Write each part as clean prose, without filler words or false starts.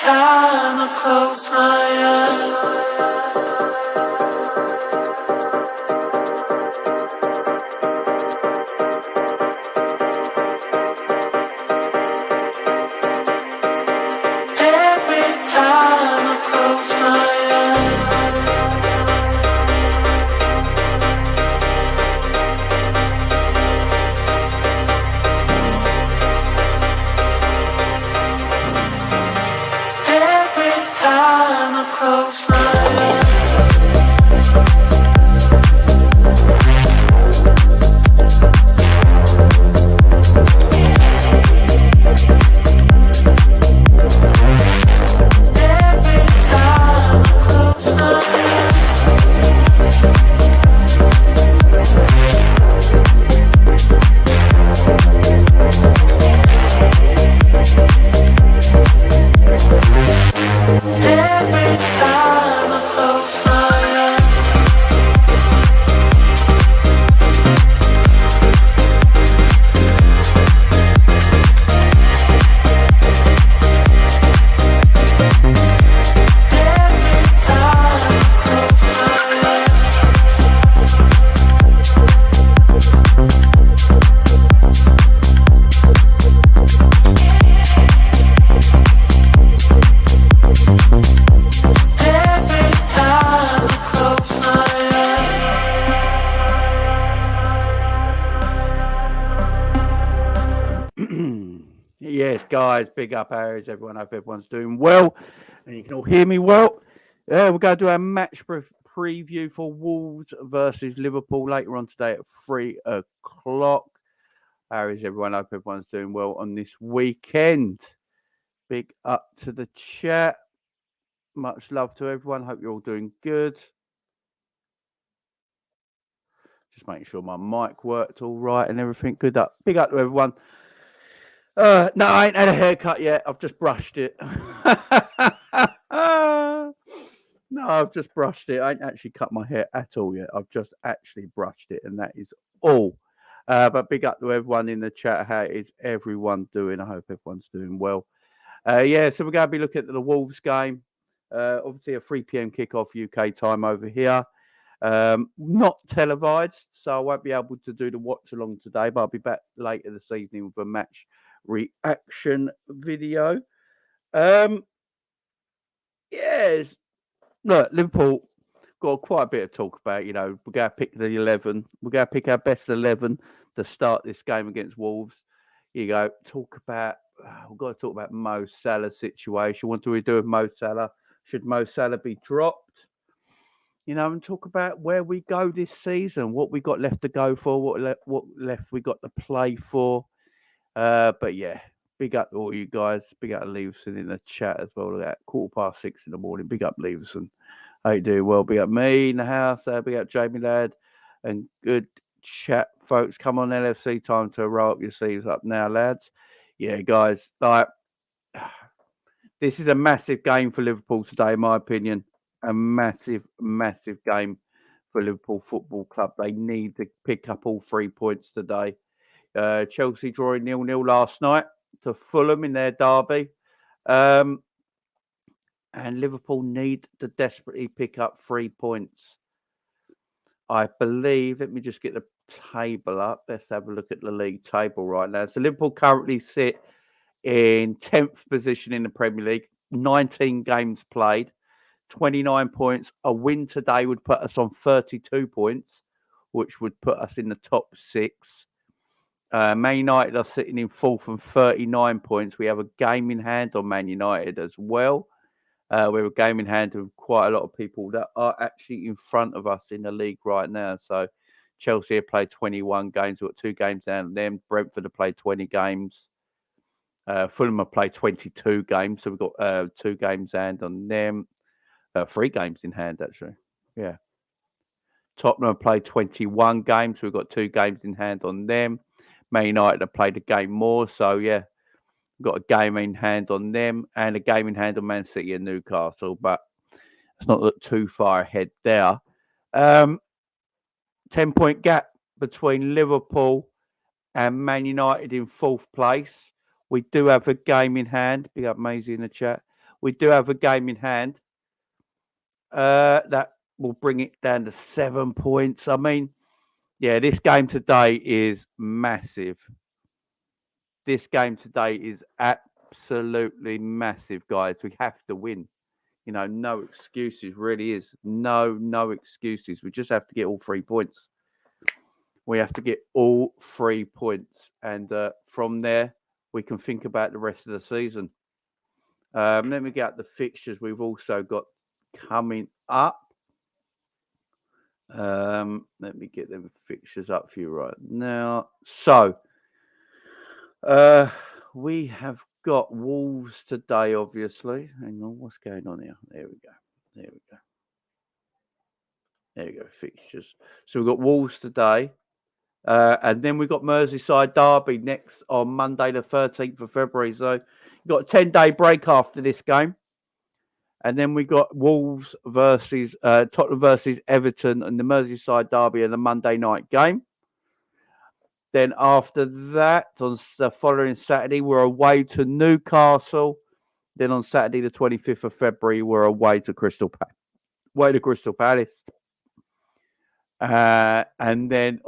time I close my eyes, every time I close my time I close my eyes. Yes, guys, big up Harry's, everyone. I hope everyone's doing well and you can all hear me well. We're going to do our match preview for Wolves versus Liverpool later on today at 3 o'clock. Harry's, everyone. I hope everyone's doing well on this weekend. Big up to the chat. Much love to everyone. Hope you're all doing good. Just making sure my mic worked all right and everything. Good up. Big up to everyone. No, I ain't had a haircut yet. I've just brushed it. No, I've just brushed it. I ain't actually cut my hair at all yet. I've just actually brushed it, and that is all. But big up to everyone in the chat. How is everyone doing? I hope everyone's doing well. So we're going to be looking at the Wolves game. Obviously, a 3 p.m. kickoff UK time over here. Not televised, so I won't be able to do the watch along today, but I'll be back later this evening with a match reaction video. Yes, look, Liverpool got quite a bit of talk about. You know, we're going to pick the 11. We're going to pick our best 11 to start this game against Wolves. You go, we've got to talk about Mo Salah's situation. What do we do with Mo Salah? Should Mo Salah be dropped? You know, and talk about where we go this season, what we got left to go for, what left we got to play for. But yeah, big up to all you guys. Big up to Leverson in the chat as well. At 6:15 in the morning. Big up Leverson. How you doing? Well, big up me in the house. Big up Jamie Ladd. And good chat, folks. Come on, LFC time to roll up your sleeves up now, lads. Yeah, guys. This is a massive game for Liverpool today, in my opinion. A massive, massive game for Liverpool Football Club. They need to pick up all 3 points today. Chelsea drawing 0-0 last night to Fulham in their derby. And Liverpool need to desperately pick up 3 points. I believe, let me just get the table up. Let's have a look at the league table right now. So Liverpool currently sit in 10th position in the Premier League. 19 games played. 29 points. A win today would put us on 32 points, which would put us in the top 6. Man United are sitting in 4th and 39 points. We have a game in hand on Man United as well. We have a game in hand with quite a lot of people that are actually in front of us in the league right now. So Chelsea have played 21 games. We've got 2 games down on them. Brentford have played 20 games. Fulham have played 22 games. So we've got 2 games hand on them. 3 games in hand, actually. Yeah. Tottenham have played 21 games. We've got 2 games in hand on them. Man United have played a game more. So, yeah, we've got a game in hand on them and a game in hand on Man City and Newcastle. But it's not look too far ahead there. 10-point gap between Liverpool and Man United in 4th place. We do have a game in hand. Big up Maisie in the chat. We do have a game in hand that will bring it down to 7 points. I mean, yeah, this game today is massive. This game today is absolutely massive, guys. We have to win. You know, no excuses, really is. No excuses. We just have to get all 3 points. We have to get all 3 points. And from there, we can think about the rest of the season. Let me get out the fixtures we've also got coming up. Let me get them fixtures up for you right now. So, we have got Wolves today, obviously. Hang on, what's going on here? There we go. There we go. There we go, fixtures. So we've got Wolves today. And then we've got Merseyside Derby next on Monday, the 13th of February. So you've got a 10-day break after this game. And then we got Wolves versus Tottenham versus Everton and the Merseyside Derby and the Monday night game. Then after that, on the following Saturday, we're away to Newcastle. Then on Saturday, the 25th of February, we're away to Crystal Palace. And then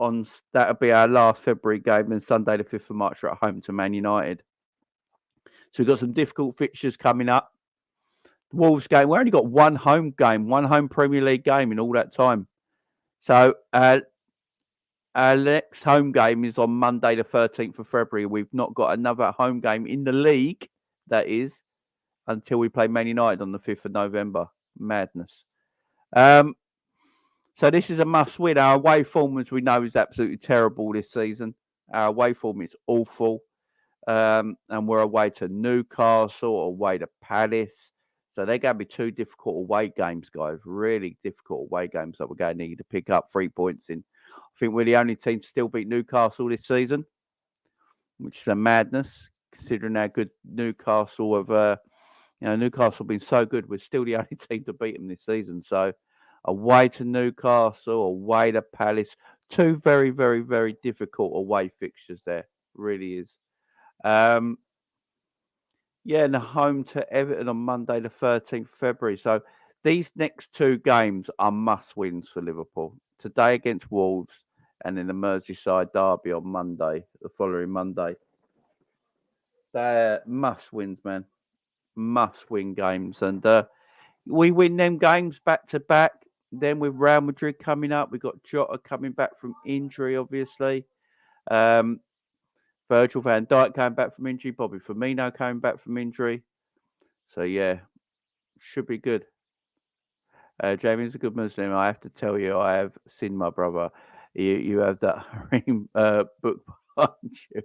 that'll be our last February game. And Sunday, the 5th of March, we're at home to Man United. So we've got some difficult fixtures coming up. Wolves game. We only got one home game, one home Premier League game in all that time. So our next home game is on Monday, the 13th of February. We've not got another home game in the league, that is, until we play Man United on the 5th of November. Madness. So this is a must-win. Our away form, as we know, is absolutely terrible this season. Our away form is awful. And we're away to Newcastle, away to Palace. So they're going to be 2 difficult away games, guys. Really difficult away games that we're going to need to pick up 3 points in. I think we're the only team to still beat Newcastle this season, which is a madness, considering how good Newcastle have. Newcastle have been so good. We're still the only team to beat them this season. So away to Newcastle, away to Palace. 2 very, very, very difficult away fixtures there. Really is. And home to Everton on Monday, the 13th of February. So these next 2 games are must-wins for Liverpool. Today against Wolves and then the Merseyside Derby on Monday, the following Monday. They're must-wins, man. Must-win games. And we win them games back-to-back. Then with Real Madrid coming up, we've got Jota coming back from injury, obviously. Virgil van Dijk coming back from injury. Bobby Firmino coming back from injury. So, yeah, should be good. Jamie's a good Muslim. I have to tell you, I have seen my brother. You have that Harim book behind you.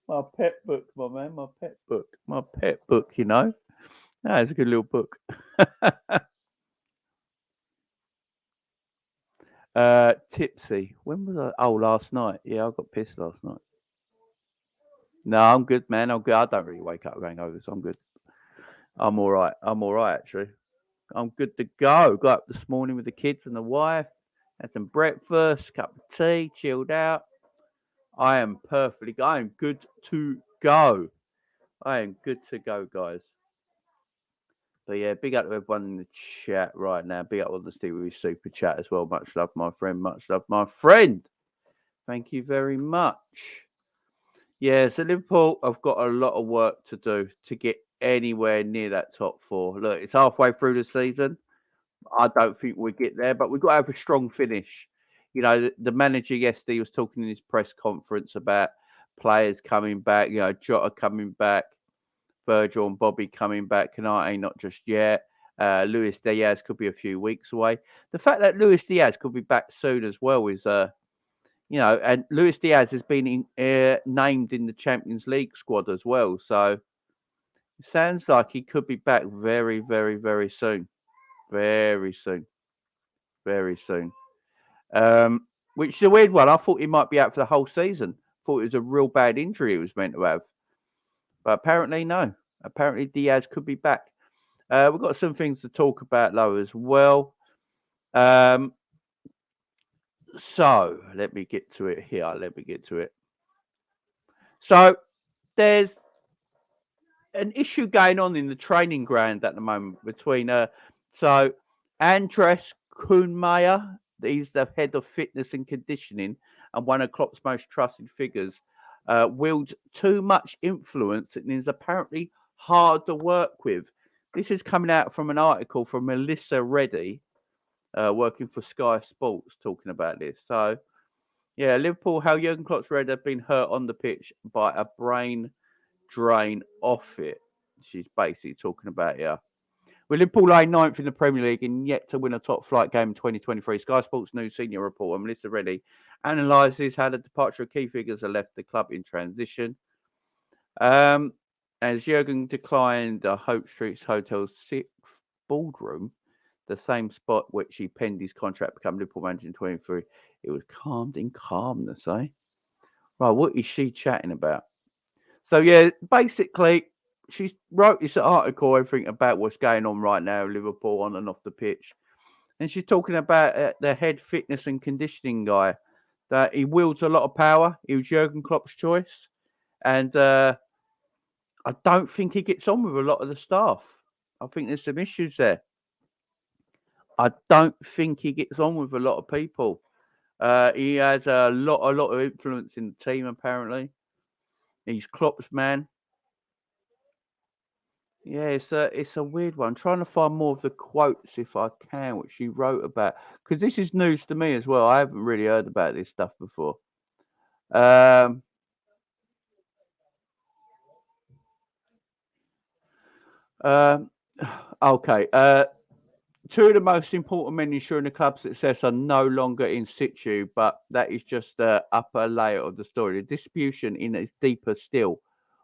My pet book, my man. My pet book. My pet book, you know. It's a good little book. Tipsy. When was I? Oh, last night. Yeah, I got pissed last night. No, I'm good, man. I'm good. I don't really wake up hangovers. I'm good. I'm all right. Actually. I'm good to go. Got up this morning with the kids and the wife. Had some breakfast, cup of tea, chilled out. I am perfectly. I am good to go. I am good to go, guys. But yeah, big up to everyone in the chat right now. Big up on the Steve with super chat as well. Much love, my friend. Much love, my friend. Thank you very much. Yeah, so Liverpool have got a lot of work to do to get anywhere near that top 4. Look, it's halfway through the season. I don't think we'll get there, but we've got to have a strong finish. You know, the manager yesterday was talking in his press conference about players coming back, Jota coming back, Virgil and Bobby coming back, Canate not just yet. Luis Diaz could be a few weeks away. The fact that Luis Diaz could be back soon as well is, and Luis Diaz has been named in the Champions League squad as well. So it sounds like he could be back very, very, very soon. Very soon. Very soon. Which is a weird one. I thought he might be out for the whole season. Thought it was a real bad injury he was meant to have. But apparently, no. Apparently, Diaz could be back. We've got some things to talk about, though, as well. So, let me get to it here. So, there's an issue going on in the training ground at the moment between so Andres Kuhnmeier, he's the head of fitness and conditioning and one of Klopp's most trusted figures, wields too much influence and is apparently hard to work with. This is coming out from an article from Melissa Reddy, working for Sky Sports, talking about this. So yeah, Liverpool, how Jurgen Klopp's Red have been hurt on the pitch by a brain drain off it. She's basically talking about here. With Liverpool lying ninth in the Premier League and yet to win a top flight game in 2023, Sky Sports News senior reporter Melissa Reddy analyses how the departure of key figures have left the club in transition. As Jurgen declined Hope Street Hotel's sixth boardroom, the same spot which he penned his contract to become Liverpool manager in 23, it was calmed in calmness, eh? Right, what is she chatting about? So yeah, basically, she wrote this article, everything about what's going on right now, Liverpool on and off the pitch, and she's talking about the head fitness and conditioning guy, that he wields a lot of power. He was Jurgen Klopp's choice, and I don't think he gets on with a lot of the staff. I think there's some issues there. I don't think he gets on with a lot of people. He has a lot of influence in the team. Apparently, he's Klopp's man. Yeah, it's a weird one. I'm trying to find more of the quotes if I can, which she wrote about, because this is news to me as well. I haven't really heard about this stuff before. Um, um, okay. Two of the most important men ensuring the club's success are no longer in situ, but that is just the upper layer of the story. The distribution in is deeper still.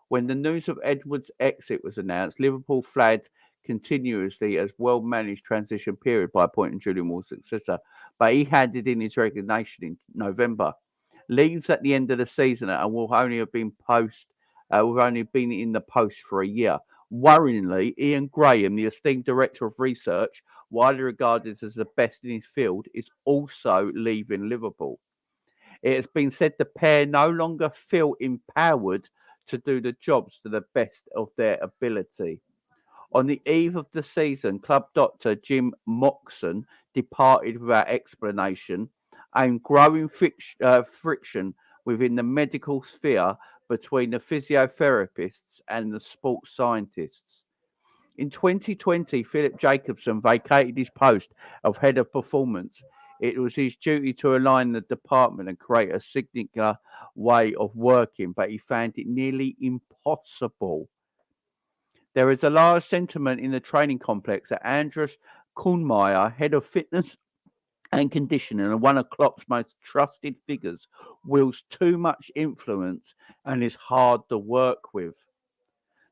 When the news of Edwards' exit was announced, Liverpool flagged continuously as well-managed transition period by appointing Julian Ward's successor, but he handed in his resignation in November. Leaves at the end of the season and will only been in the post for a year. Worryingly, Ian Graham, the esteemed director of research, widely regarded as the best in his field, is also leaving Liverpool. It has been said the pair no longer feel empowered to do the jobs to the best of their ability. On the eve of the season, club doctor Jim Moxon departed without explanation, and growing friction within the medical sphere between the physiotherapists and the sports scientists. In 2020, Philip Jacobson vacated his post of head of performance. It was his duty to align the department and create a signature way of working, but he found it nearly impossible. There is a large sentiment in the training complex that Andres Kuhnmeier, head of fitness and conditioning and one of Klopp's most trusted figures, wields too much influence and is hard to work with.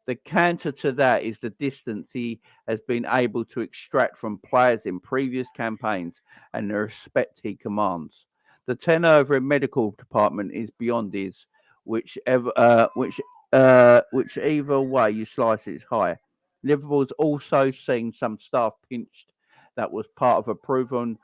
The counter to that is the distance he has been able to extract from players in previous campaigns and the respect he commands. The turnover in medical department is beyond his, which either way you slice it is high. Liverpool's also seen some staff pinched that was part of a proven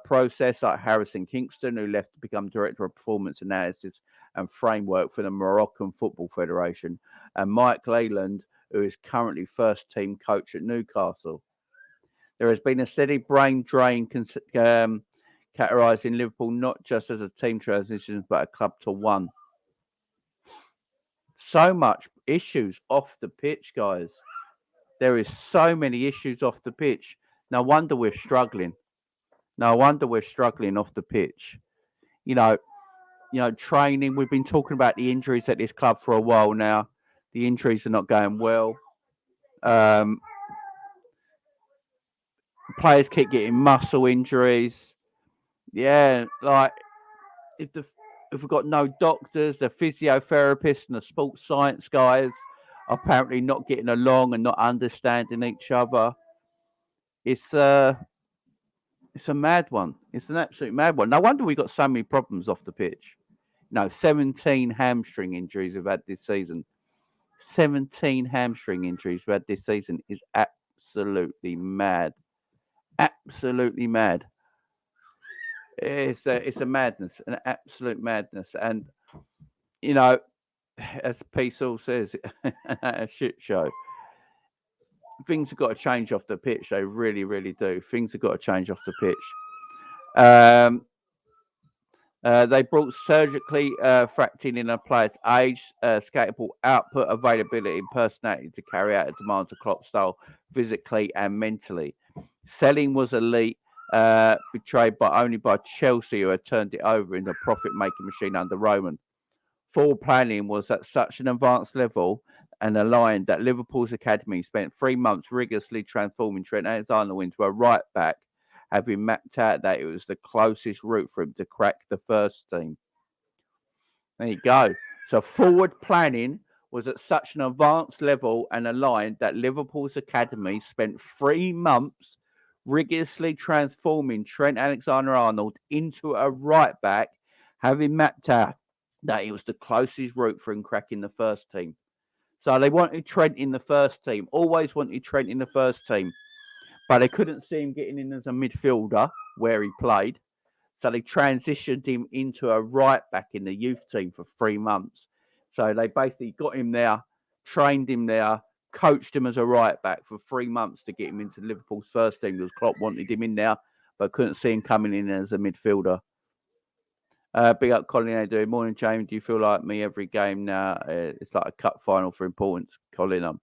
process, like Harrison Kingston, who left to become director of performance analysis and framework for the Moroccan Football Federation, and Mike Leyland, who is currently first team coach at Newcastle. There has been a steady brain drain categorising Liverpool not just as a team transition, but a club to one. So much issues off the pitch, guys. There is so many issues off the pitch. No wonder we're struggling. No wonder we're struggling off the pitch. You know, training. We've been talking about the injuries at this club for a while now. The injuries are not going well. Um, Players keep getting muscle injuries. Yeah, like if the if we've got no doctors, the physiotherapists and the sports science guys are apparently not getting along and not understanding each other. It's it's a mad one. It's an absolute mad one. No wonder we got so many problems off the pitch. No, 17 hamstring injuries we've had this season. 17 hamstring injuries we've had this season is absolutely mad. Absolutely mad. It's a madness, an absolute madness. And, you know, as Peace all says, a shit show. Things have got to change off the pitch. They really, really do. Things have got to change off the pitch. They brought surgically fracting in a player's age, scalable output, availability, and personality to carry out the demands of Klopp's style, physically and mentally. Selling was elite, betrayed only by Chelsea, who had turned it over into a profit-making machine under Roman. Forward planning was at such an advanced level and aligned that Liverpool's academy spent 3 months rigorously transforming Trent Alexander into a right back, having mapped out that it was the closest route for him to crack the first team. There you go. So forward planning was at such an advanced level and aligned that Liverpool's academy spent 3 months rigorously transforming Trent Alexander-Arnold into a right back, having mapped out that it was the closest route for him cracking the first team. So they wanted Trent in the first team, always wanted Trent in the first team, but they couldn't see him getting in as a midfielder where he played. So they transitioned him into a right back in the youth team for 3 months. So they basically got him there, trained him there, coached him as a right back for 3 months to get him into Liverpool's first team because Klopp wanted him in there, but couldn't see him coming in as a midfielder. Big up Colin, how you doing? Morning, James. Do you feel like me every game now? It's like a cup final for importance. Colin, I'm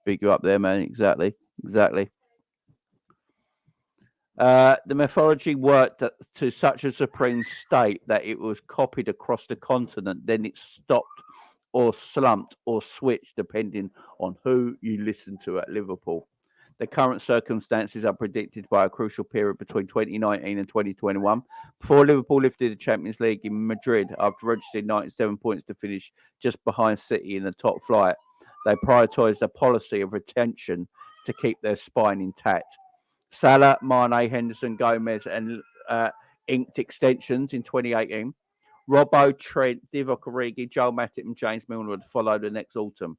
big you up there, man. Exactly. The mythology worked to such a supreme state that it was copied across the continent. Then it stopped or slumped or switched depending on who you listen to at Liverpool. The current circumstances are predicted by a crucial period between 2019 and 2021. Before Liverpool lifted the Champions League in Madrid after registering 97 points to finish just behind City in the top flight, they prioritised a policy of retention to keep their spine intact. Salah, Mane, Henderson, Gomez, and inked extensions in 2018. Robbo, Trent, Divock Origi, Joel Matip, and James Milner would follow the next autumn.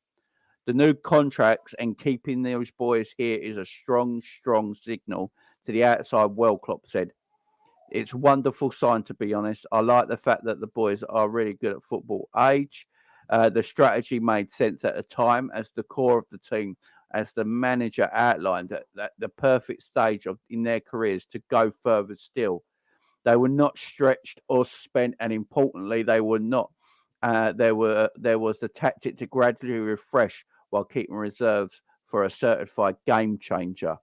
The new contracts and keeping those boys here is a strong signal to the outside world, Klopp said. It's a wonderful sign, to be honest. I like the fact that the boys are really good at football age. The strategy made sense at the time as the core of the team, as the manager outlined, that the perfect stage in their careers to go further still. They were not stretched or spent, and importantly, they were not. There was the tactic to gradually refresh while keeping reserves for a certified game changer.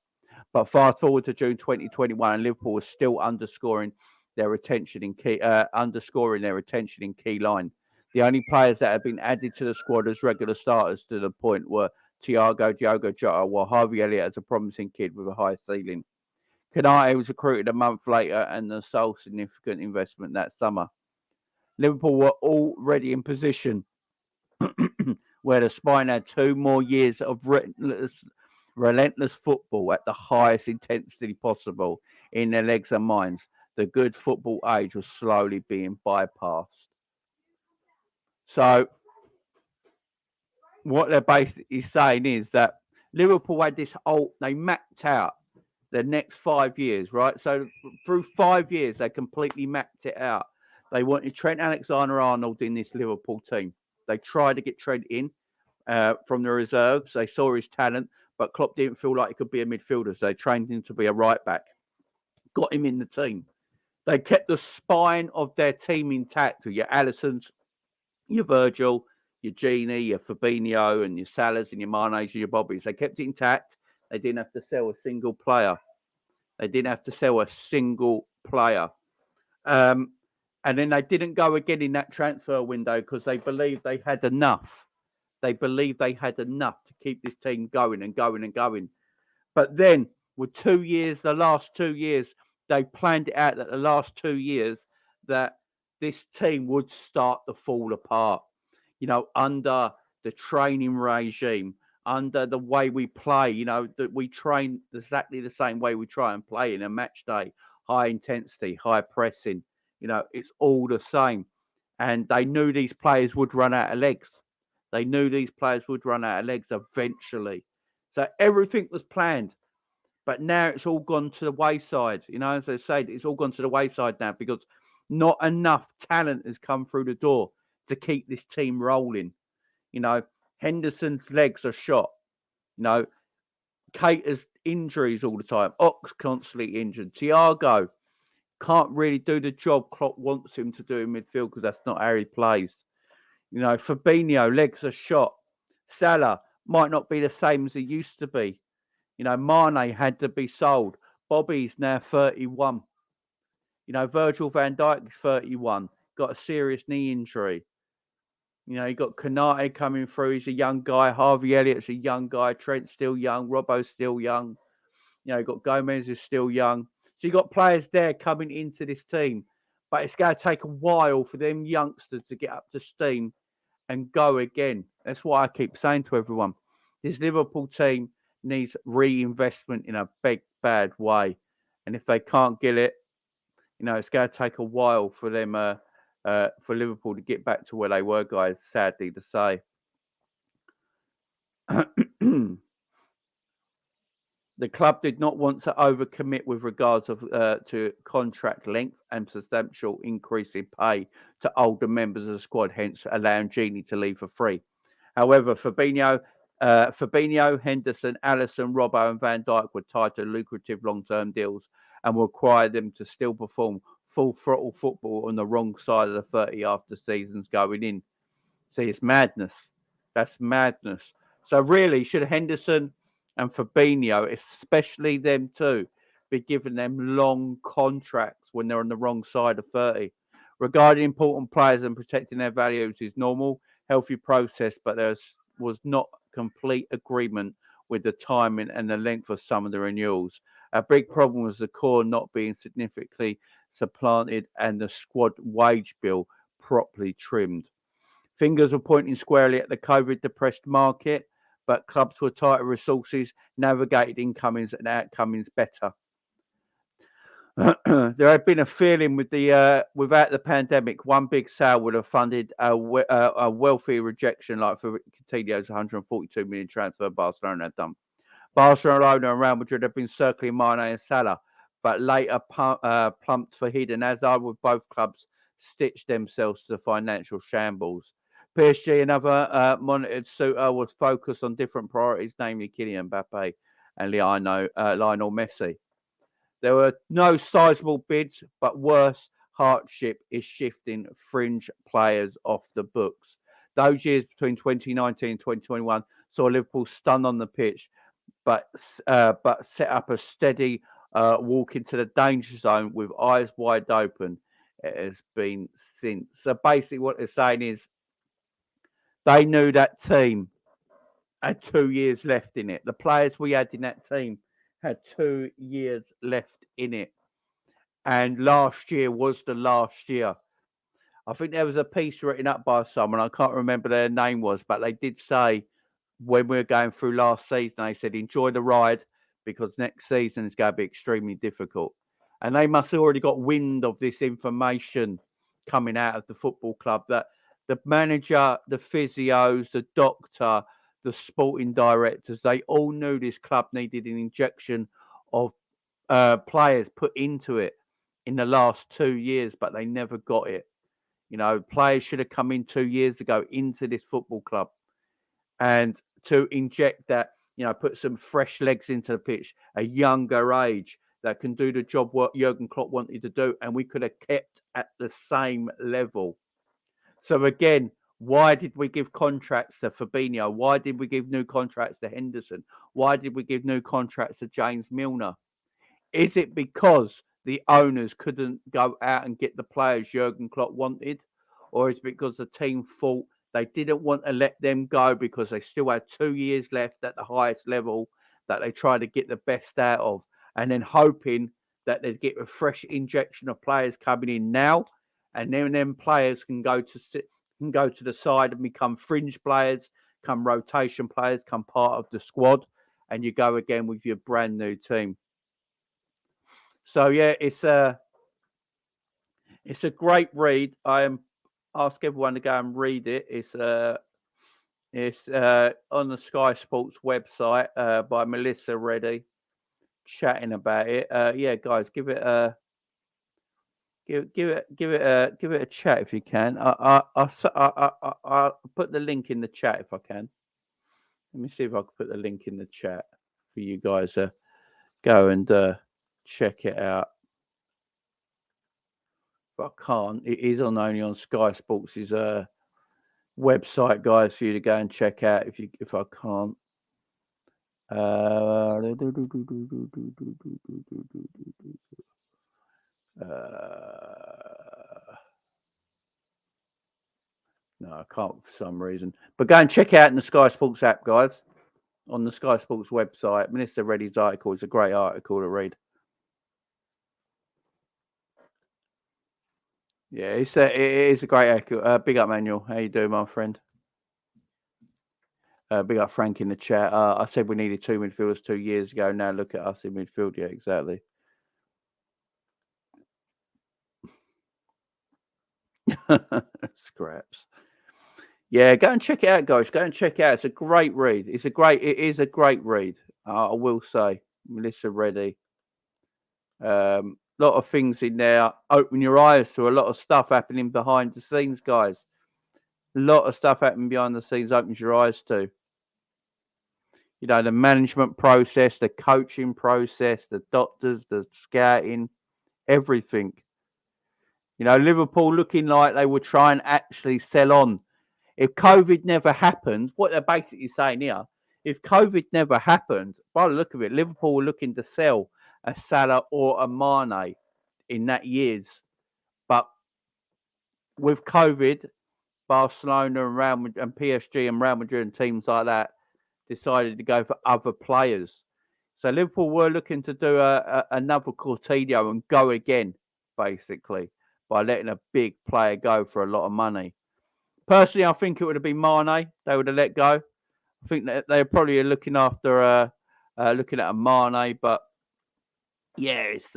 But fast forward to June 2021, and Liverpool was still underscoring their retention in key line. The only players that had been added to the squad as regular starters to the point were Thiago, Diogo Jota, while Harvey Elliott as a promising kid with a high ceiling. Kanate was recruited a month later and the sole significant investment that summer. Liverpool were already in position where the spine had 2 more years of relentless football at the highest intensity possible in their legs and minds. The good football age was slowly being bypassed. So what they're basically saying is that Liverpool had they mapped out the next 5 years, right? So through 5 years, they completely mapped it out. They wanted Trent Alexander-Arnold in this Liverpool team. They tried to get Trent in from the reserves. They saw his talent, but Klopp didn't feel like he could be a midfielder, so they trained him to be a right back. Got him in the team. They kept the spine of their team intact with your Alissons, your Virgil, your Gini, your Fabinho, and your Salahs, and your Manes, and your Bobbies. They kept it intact. They didn't have to sell a single player. And then they didn't go again in that transfer window because they believed they had enough. They believed they had enough to keep this team going and going and going. But then, with the last 2 years, they planned it out that the last 2 years that this team would start to fall apart. Under the training regime, under the way we play, that we train exactly the same way we try and play in a match day, high intensity, high pressing, it's all the same. And they knew these players would run out of legs. Eventually. So everything was planned. But now it's all gone to the wayside. As I said, it's all gone to the wayside now because not enough talent has come through the door to keep this team rolling. You know, Henderson's legs are shot. You know, Cater's injuries all the time. Ox constantly injured. Thiago can't really do the job Klopp wants him to do in midfield because that's not how he plays. You know, Fabinho, legs are shot. Salah might not be the same as he used to be. You know, Mane had to be sold. Bobby's now 31. You know, Virgil van Dijk's 31. Got a serious knee injury. You know, you got Kanate coming through. He's a young guy. Harvey Elliott's a young guy. Trent's still young. Robbo's still young. You know, you got Gomez is still young. So you got players there coming into this team. But it's going to take a while for them youngsters to get up to steam and go again. That's why I keep saying to everyone, this Liverpool team needs reinvestment in a big, bad way. And if they can't get it, you know, it's going to take a while for them, for Liverpool to get back to where they were, guys, sadly to say. The club did not want to overcommit with regards to contract length and substantial increase in pay to older members of the squad, hence allowing Genie to leave for free. However, Fabinho, Henderson, Alisson, Robbo, and Van Dijk were tied to lucrative long-term deals and will require them to still perform full throttle football on the wrong side of the 30 after seasons going in. See, it's madness. That's madness. So really, should Henderson and Fabinho, especially them two, be given them long contracts when they're on the wrong side of 30? Regarding important players and protecting their values is normal, healthy process, but there was not complete agreement with the timing and the length of some of the renewals. A big problem was the core not being significantly supplanted and the squad wage bill properly trimmed. Fingers were pointing squarely at the COVID-depressed market, but clubs with tighter resources navigated incomings and outcomings better. There had been a feeling with the without the pandemic, one big sale would have funded a wealthy rejection like for Coutinho's 142 million transfer Barcelona had done. Barcelona and Real Madrid have been circling Mane and Salah, but later plumped for Eden Hazard, with both clubs stitched themselves to financial shambles. PSG, another monitored suitor, was focused on different priorities, namely Kylian Mbappe and Lionel Messi. There were no sizable bids, but worse, hardship is shifting fringe players off the books. Those years between 2019 and 2021 saw Liverpool stun on the pitch, but set up a steady walk into the danger zone with eyes wide open. It has been since. So basically what they're saying is they knew that team had 2 years left in it. The players we had in that team had 2 years left in it. And last year was the last year. I think there was a piece written up by someone, I can't remember their name was, but they did say when we were going through last season, they said, enjoy the ride because next season is going to be extremely difficult. And they must have already got wind of this information coming out of the football club that the manager, the physios, the doctor, the sporting directors, they all knew this club needed an injection of players put into it in the last 2 years, but they never got it. You know, players should have come in 2 years ago into this football club and to inject that, you know, put some fresh legs into the pitch, a younger age that can do the job what Jurgen Klopp wanted to do, and we could have kept at the same level. So again, why did we give contracts to Fabinho? Why did we give new contracts to Henderson? Why did we give new contracts to James Milner? Is it because the owners couldn't go out and get the players Jurgen Klopp wanted? Or is it because the team thought they didn't want to let them go because they still had 2 years left at the highest level that they tried to get the best out of, and then hoping that they'd get a fresh injection of players coming in now, and then them players can go to the side and become fringe players, come rotation players, come part of the squad, and you go again with your brand new team. So yeah, it's a great read. I ask everyone to go and read it. It's on the Sky Sports website by Melissa Reddy, chatting about it. Yeah, guys, give it Give it a chat if you can. I'll put the link in the chat if I can. Let me see if I can put the link in the chat for you guys to go and check it out. But I can't. It is only on Sky Sports' website, guys, for you to go and check out. If I can't. No, I can't for some reason. But go and check out in the Sky Sports app, guys. On the Sky Sports website, Minister Reddy's article is a great article to read. Yeah, it is a great article. Big up, Manuel. How you doing, my friend? Big up, Frank, in the chat. I said we needed 2 midfielders 2 years ago. Now look at us in midfield. Yeah, exactly. Scraps. Yeah, go and check it out, guys. Go and check it out. It's a great read. It is a great read. I will say, Melissa Reddy. Lot of things in there. Open your eyes to a lot of stuff happening behind the scenes, guys. A lot of stuff happening behind the scenes. Opens your eyes to. You know, the management process, the coaching process, the doctors, the scouting, everything. You know, Liverpool looking like they would try and actually sell on. If COVID never happened, what they're basically saying here, if COVID never happened, by the look of it, Liverpool were looking to sell a Salah or a Mane in that years. But with COVID, Barcelona and Real Madrid and PSG and Real Madrid and teams like that decided to go for other players. So Liverpool were looking to do another Coutinho and go again, basically, by letting a big player go for a lot of money. Personally, I think it would have been Mane. They would have let go. I think that they're probably looking after looking at a Mane, but yeah, it's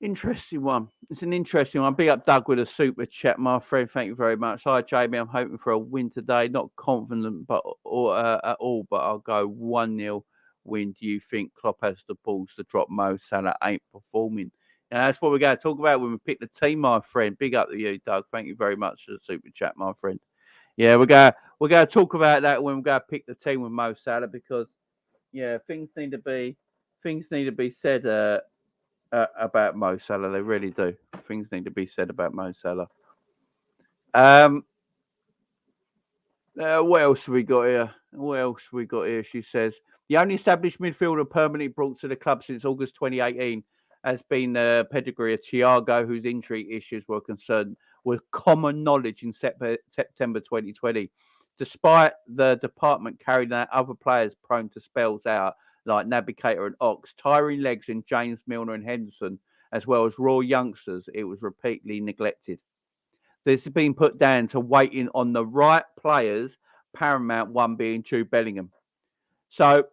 interesting one. It's an interesting one. Big up Doug with a super chat, my friend. Thank you very much. Hi, Jamie. I'm hoping for a win today. Not confident, but at all. But I'll go 1-0 win. Do you think Klopp has the balls to drop Mo Salah ain't performing? And that's what we're going to talk about when we pick the team, my friend. Big up to you, Doug. Thank you very much for the super chat, my friend. Yeah, we're going to talk about that when we go to pick the team with Mo Salah because yeah, things need to be said. About Mo Salah, they really do. Things need to be said about Mo Salah. What else have we got here? She says the only established midfielder permanently brought to the club since August 2018 has been pedigree of Thiago, whose injury issues were concerned with common knowledge in September 2020. Despite the department carrying out other players prone to spells out, like Navigator and Ox, tiring legs in James Milner and Henderson, as well as raw youngsters, it was repeatedly neglected. This has been put down to waiting on the right players, paramount one being Jude Bellingham. So,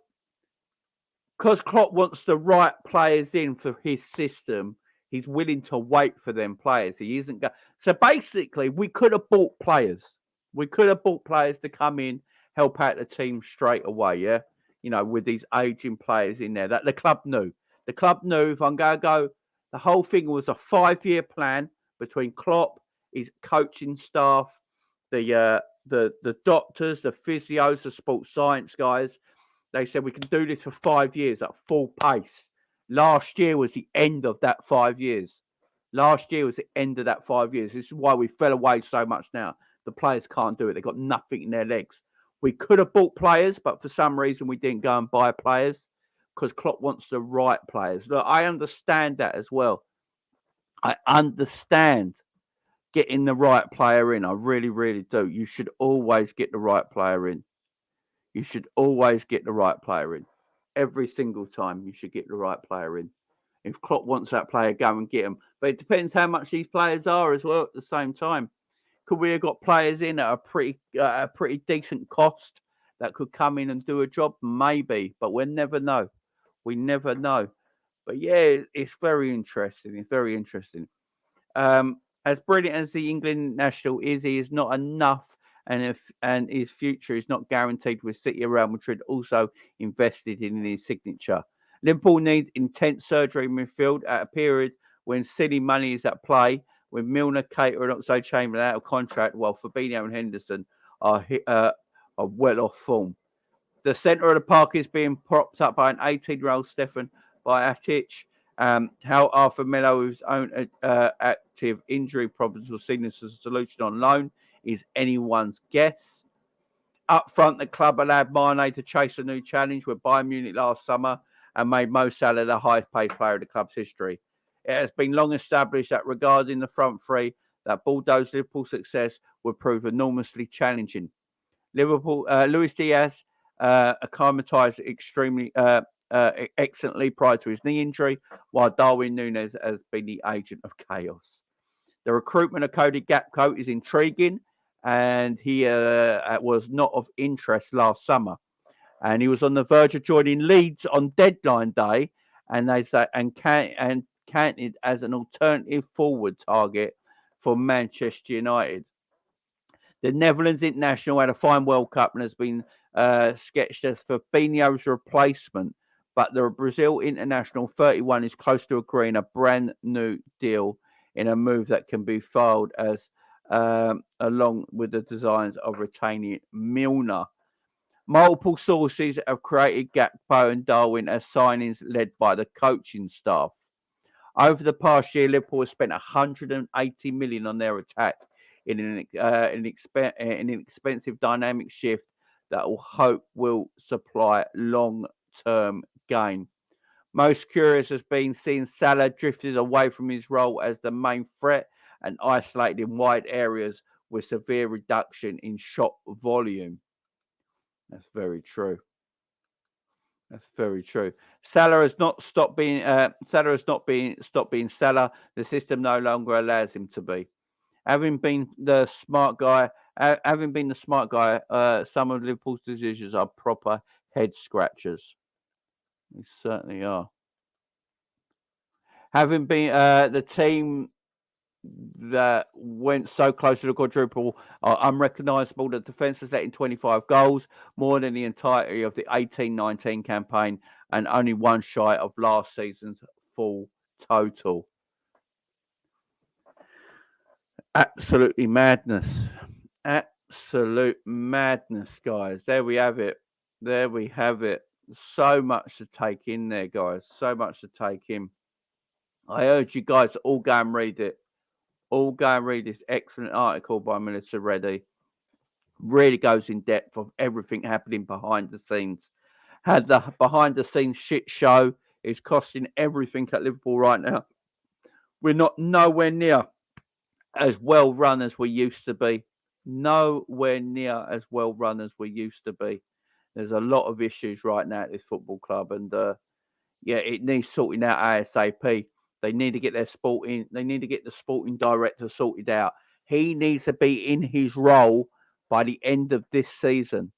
because Klopp wants the right players in for his system, he's willing to wait for them players. He isn't going. So basically, we could have bought players. We could have bought players to come in, help out the team straight away. Yeah, you know, with these aging players in there that the club knew. The club knew if I'm going to go, the whole thing was a 5-year plan between Klopp, his coaching staff, the doctors, the physios, the sports science guys. They said we can do this for 5 years at full pace. Last year was the end of that 5 years. Last year was the end of that 5 years. This is why we fell away so much now. The players can't do it. They've got nothing in their legs. We could have bought players, but for some reason we didn't go and buy players because Klopp wants the right players. Look, I understand that as well. I understand getting the right player in. I really, really do. You should always get the right player in. You should always get the right player in. Every single time you should get the right player in. If Klopp wants that player, go and get him. But it depends how much these players are as well at the same time. Could we have got players in at a pretty decent cost that could come in and do a job? Maybe, but we'll never know. We never know. But yeah, it's very interesting. It's very interesting. As brilliant as the England national is, he is not enough, and his future is not guaranteed with City and Real Madrid also invested in his signature. Liverpool needs intense surgery in midfield at a period when silly money is at play, when Milner, Cater, and Oxlade Chamberlain out of contract, while Fabinho and Henderson are well off form. The centre of the park is being propped up by an 18-year-old Stefan Bajatic. How Arthur Melo, with his own active injury problems, was seen as a solution on loan is anyone's guess. Up front, the club allowed Mane to chase a new challenge with Bayern Munich last summer and made Mo Salah the highest paid player of the club's history. It has been long established that regarding the front three, that Bordeaux's Liverpool success would prove enormously challenging. Luis Diaz acclimatised extremely excellently prior to his knee injury, while Darwin Nunez has been the agent of chaos. The recruitment of Cody Gakpo is intriguing, and he was not of interest last summer. And he was on the verge of joining Leeds on deadline day, and they say counted as an alternative forward target for Manchester United. The Netherlands international had a fine World Cup and has been sketched as Fabinho's replacement, but the Brazil international 31 is close to agreeing a brand new deal in a move that can be filed as along with the designs of retaining Milner. Multiple sources have created Gakpo and Darwin as signings led by the coaching staff. Over the past year, Liverpool has spent 180 million on their attack in an expensive dynamic shift that will supply long-term gain. Most curious has been seeing Salah drifted away from his role as the main threat and isolated in wide areas with severe reduction in shot volume. That's very true. That's very true. Salah has not stopped being Salah. The system no longer allows him to be. Having been the smart guy, some of Liverpool's decisions are proper head scratchers. They certainly are. Having been the team that went so close to the quadruple are unrecognisable. The defence has let in 25 goals, more than the entirety of the 18-19 campaign, and only one shy of last season's full total. Absolutely madness. Absolute madness, guys. There we have it. There we have it. So much to take in there, guys. So much to take in. I urge you guys to all go and read it. All go and read this excellent article by Melissa Reddy. Really goes in depth of everything happening behind the scenes. Had the behind the scenes shit show is costing everything at Liverpool right now. We're not nowhere near as well run as we used to be. Nowhere near as well run as we used to be. There's a lot of issues right now at this football club, and it needs sorting out ASAP. They need to get their sporting. They need to get the sporting director sorted out. He needs to be in his role by the end of this season.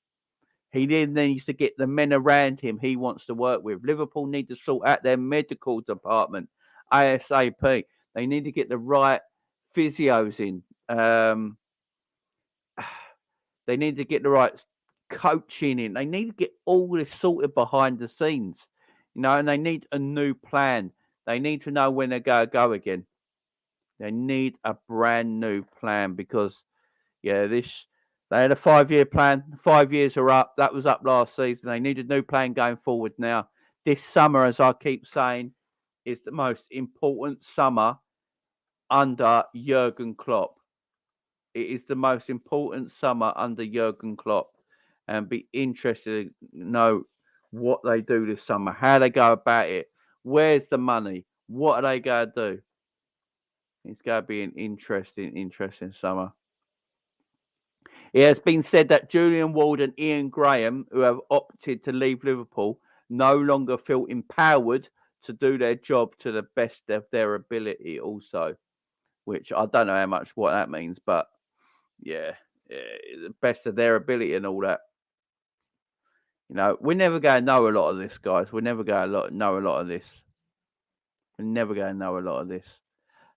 He then needs to get the men around him he wants to work with. Liverpool need to sort out their medical department ASAP. They need to get the right physios in. They need to get the right coaching in. They need to get all this sorted behind the scenes, and they need a new plan. They need to know when they're going to go again. They need a brand new plan because, they had a 5-year plan. 5 years are up. That was up last season. They need a new plan going forward now. This summer, as I keep saying, is the most important summer under Jurgen Klopp. It is the most important summer under Jurgen Klopp. And be interested to know what they do this summer, how they go about it. Where's the money? What are they going to do? It's going to be an interesting summer. It has been said that Julian Ward and Ian Graham, who have opted to leave Liverpool, no longer feel empowered to do their job to the best of their ability also, which I don't know what that means, but the best of their ability and all that. We're never going to know a lot of this, guys. We're never going to know a lot of this. We're never going to know a lot of this.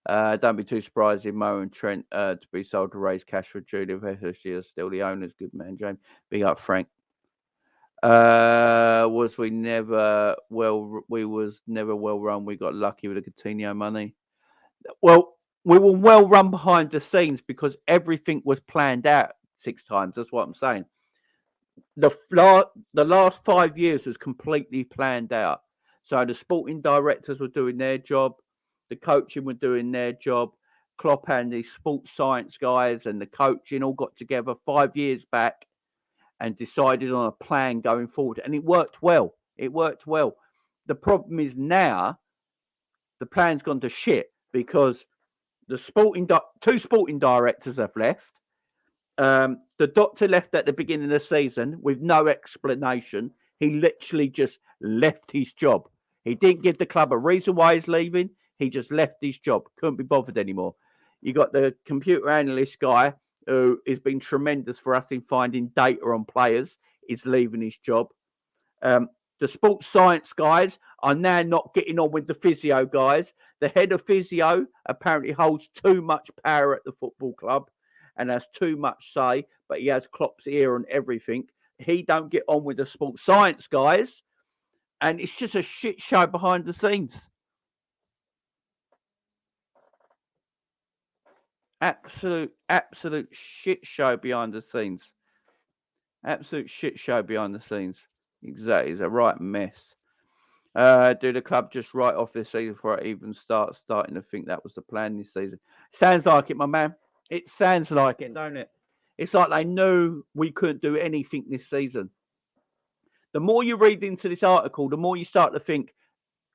Don't be too surprised if Mo and Trent to be sold to raise cash for Julian Vessels. She is still the owners. Good man, James. Big up, Frank. We was never well run. We got lucky with the Coutinho money. Well, we were well run behind the scenes because everything was planned out 6 times. That's what I'm saying. The last 5 years was completely planned out. So the sporting directors were doing their job, the coaching were doing their job. Klopp and the sports science guys and the coaching all got together 5 years back and decided on a plan going forward, and it worked well. It worked well. The problem is now the plan's gone to shit because two sporting directors have left. The doctor left at the beginning of the season with no explanation. He literally just left his job. He didn't give the club a reason why he's leaving. He just left his job. Couldn't be bothered anymore. You got the computer analyst guy who has been tremendous for us in finding data on players. Is leaving his job. The sports science guys are now not getting on with the physio guys. The head of physio apparently holds too much power at the football club and has too much say, but he has Klopp's ear on everything. He don't get on with the sports science guys, and it's just a shit show behind the scenes. Absolute shit show behind the scenes. Absolute shit show behind the scenes. Exactly, it's a right mess. Do the club just write off this season before it even starting to think that was the plan this season? Sounds like it, my man. It sounds like it, don't it? It's like they knew we couldn't do anything this season. The more you read into this article, the more you start to think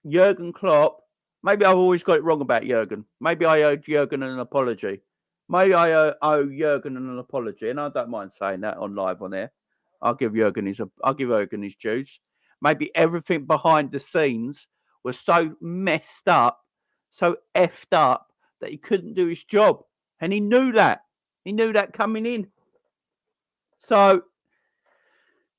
Jurgen Klopp. Maybe I've always got it wrong about Jurgen. Maybe I owe Jurgen an apology. Maybe I owe Jurgen an apology, and I don't mind saying that on live on air. I'll give Jurgen his dues. Maybe everything behind the scenes was so messed up, so effed up that he couldn't do his job, and he knew that. He knew that coming in. So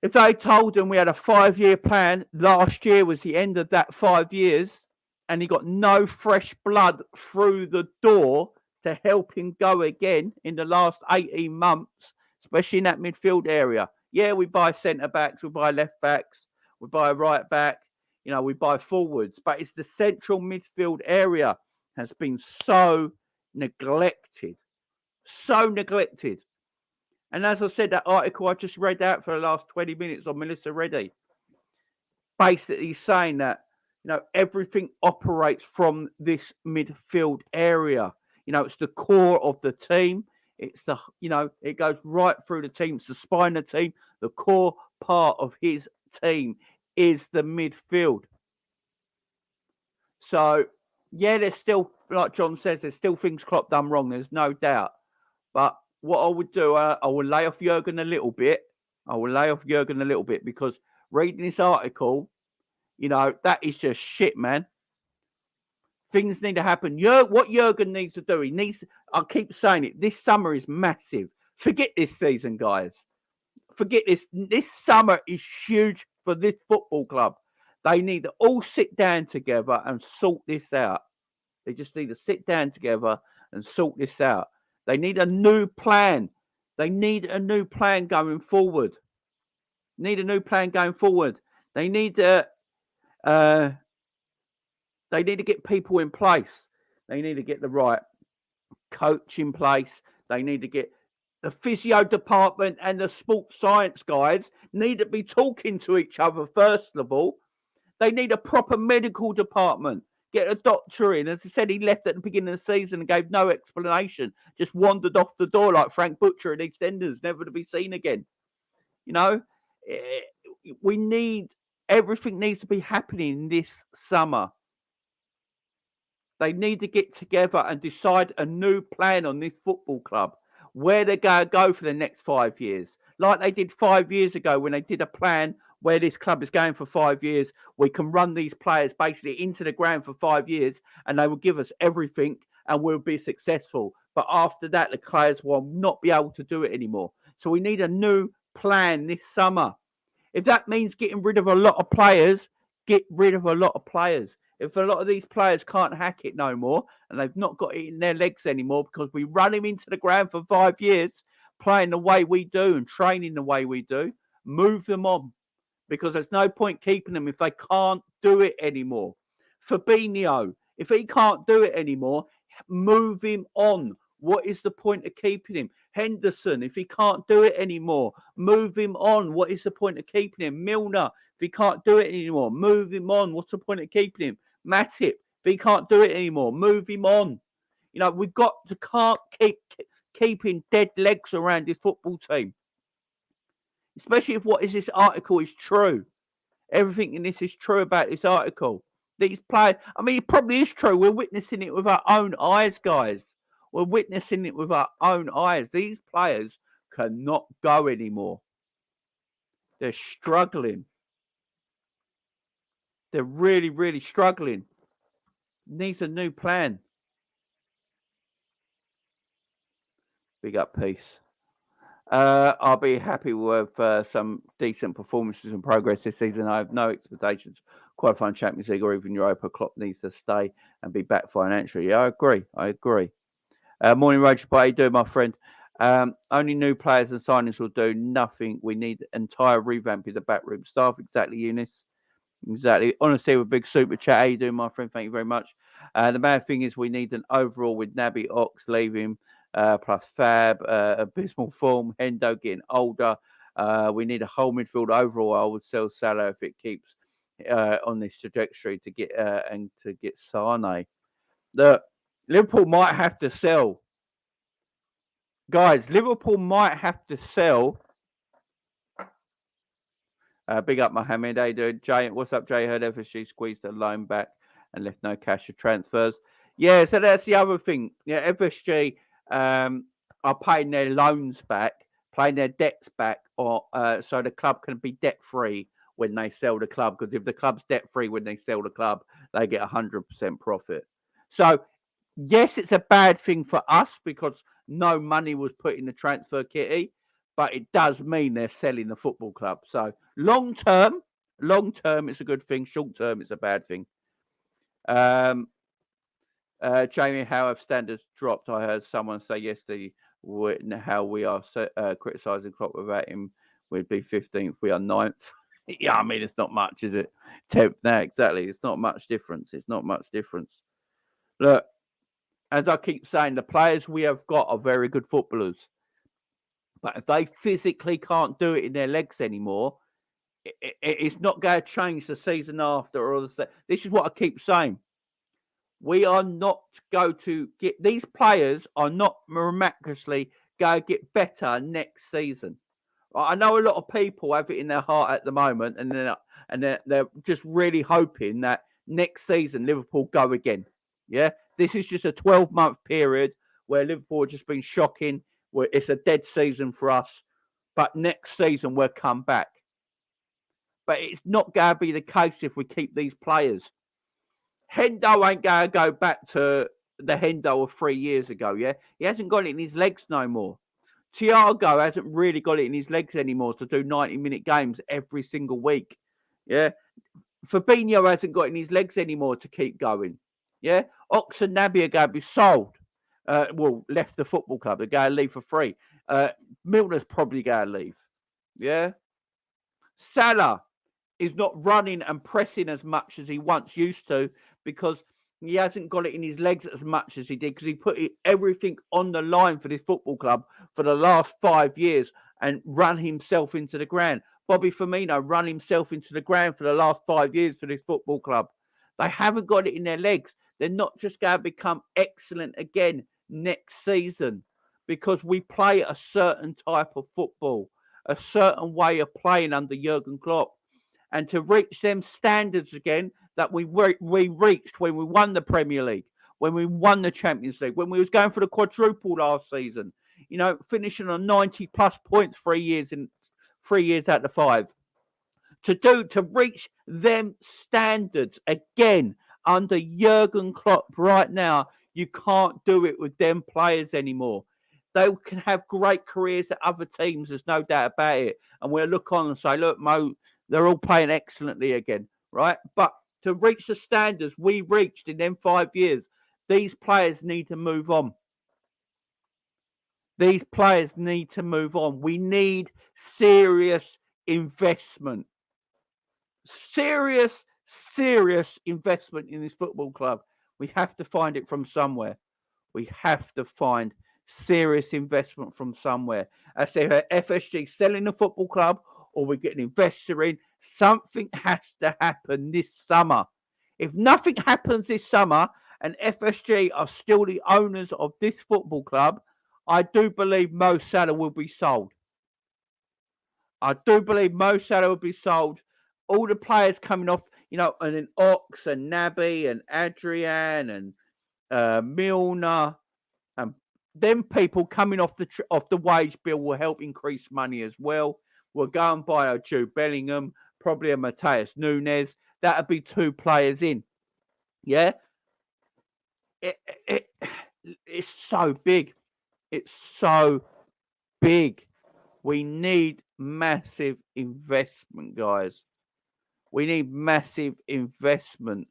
if they told him we had a 5-year plan, last year was the end of that 5 years, and he got no fresh blood through the door to help him go again in the last 18 months, especially in that midfield area. Yeah, we buy centre-backs, we buy left-backs, we buy a right-back, we buy forwards, but it's the central midfield area has been so neglected. So neglected. And as I said, that article I just read out for the last 20 minutes on Melissa Reddy, basically saying that, everything operates from this midfield area. It's the core of the team. It's the, it goes right through the team. It's the spine of the team. The core part of his team is the midfield. So, yeah, there's still, like John says, there's still things Klopp done wrong. There's no doubt. But what I would do, I will lay off Jurgen a little bit. Because reading this article, that is just shit, man. Things need to happen. What Jurgen needs to do, I keep saying it, this summer is massive. Forget this season, guys. Forget this. This summer is huge for this football club. They need to all sit down together and sort this out. They just need to sit down together and sort this out. They need a new plan. They need a new plan going forward. They need to get people in place. They need to get the right coach in place. They need to get the physio department and the sports science guys need to be talking to each other, first of all. They need a proper medical department. Get a doctor in. As I said, he left at the beginning of the season and gave no explanation. Just wandered off the door like Frank Butcher in EastEnders, never to be seen again. Everything needs to be happening this summer. They need to get together and decide a new plan on this football club, where they're going to go for the next 5 years. Like they did 5 years ago when they did a plan where this club is going for 5 years. We can run these players basically into the ground for 5 years and they will give us everything and we'll be successful. But after that, the players will not be able to do it anymore. So we need a new plan this summer. If that means getting rid of a lot of players, get rid of a lot of players. If a lot of these players can't hack it no more and they've not got it in their legs anymore because we run him into the ground for 5 years, playing the way we do and training the way we do, move them on. Because there's no point keeping them if they can't do it anymore. Fabinho, if he can't do it anymore, Move him on. What is the point of keeping him? Henderson, if he can't do it anymore, move him on. What is the point of keeping him? Milner, if he can't do it anymore, move him on. What's the point of keeping him? Matip, if he can't do it anymore, move him on. You know, we've got to can't keep keeping dead legs around this football team. Especially if what is this article is true. Everything in this is true about this article. These players, I mean, it probably is true. We're witnessing it with our own eyes, guys. We're witnessing it with our own eyes. These players cannot go anymore. They're struggling. They're really, really struggling. Needs a new plan. Big up, peace. I'll be happy with some decent performances and progress this season. I have no expectations. Qualifying Champions League or even Europa. Klopp needs to stay and be back financially. Yeah, I agree. Morning, Roger. How you doing, my friend? Only new players and signings will do nothing. We need entire revamp of the backroom staff. Exactly, Eunice. Exactly. Honestly, with big super chat. How you doing, my friend? Thank you very much. The bad thing is we need an overall with Naby Ox leaving, plus Fab, abysmal form, Hendo getting older. We need a whole midfield overall. I would sell Salah if it keeps on this trajectory to get Sane. Look, Liverpool might have to sell. Guys, Liverpool might have to sell. Big up, Mohammed. How you doing? Jay, what's up, Jay? Heard FSG squeezed a loan back and left no cash for transfers. Yeah, so that's the other thing. Yeah, FSG are paying their loans back, paying their debts back, or so the club can be debt free when they sell the club. Because if the club's debt free when they sell the club, they get 100% profit. So yes, it's a bad thing for us because no money was put in the transfer kitty, but it does mean they're selling the football club. So long term, it's a good thing. Short term, it's a bad thing. Jamie, how have standards dropped? I heard someone say yesterday how we are criticising Klopp without him. We'd be 15th. We are 9th. Yeah, I mean, it's not much, is it? 10th now, exactly. It's not much difference. It's not much difference. Look, as I keep saying, the players we have got are very good footballers. But if they physically can't do it in their legs anymore, it's not going to change the season after. This is what I keep saying. We are not going to get... These players are not miraculously going to get better next season. I know a lot of people have it in their heart at the moment, and they're just really hoping that next season Liverpool go again. Yeah, this is just a 12-month period where Liverpool have just been shocking. Where it's a dead season for us, but next season we'll come back. But it's not going to be the case if we keep these players. Hendo ain't going to go back to the Hendo of 3 years ago. Yeah, he hasn't got it in his legs no more. Thiago hasn't really got it in his legs anymore to do 90-minute games every single week. Yeah. Fabinho hasn't got it in his legs anymore to keep going. Yeah. Ox and Naby are going to be sold. Left the football club. They're going to leave for free. Milner's probably going to leave. Yeah. Salah is not running and pressing as much as he once used to because he hasn't got it in his legs as much as he did because he put everything on the line for this football club for the last 5 years and run himself into the ground. Bobby Firmino run himself into the ground for the last 5 years for this football club. They haven't got it in their legs. They're not just going to become excellent again next season because we play a certain type of football, a certain way of playing under Jurgen Klopp. And to reach them standards again that we reached when we won the Premier League, when we won the Champions League, when we was going for the quadruple last season, you know, finishing on 90+ points 3 years out of the 5. To reach them standards again under Jurgen Klopp right now, you can't do it with them players anymore. They can have great careers at other teams, there's no doubt about it. And we'll look on and say, look, Mo, they're all playing excellently again, right? But to reach the standards we reached in them 5 years, these players need to move on. These players need to move on. We need serious investment. Serious investment in this football club. We have to find it from somewhere. We have to find serious investment from somewhere. I say FSG selling the football club or we get an investor in. Something has to happen this summer. If nothing happens this summer and FSG are still the owners of this football club, I do believe Mo Salah will be sold. I do believe Mo Salah will be sold. All the players coming off, and then Ox and Naby and Adrian and Milner and them people coming off the wage bill will help increase money as well. We'll go and buy a Jude Bellingham, probably a Matheus Nunez. That'd be 2 players in. Yeah, it's so big. It's so big. We need massive investment, guys. We need massive investment.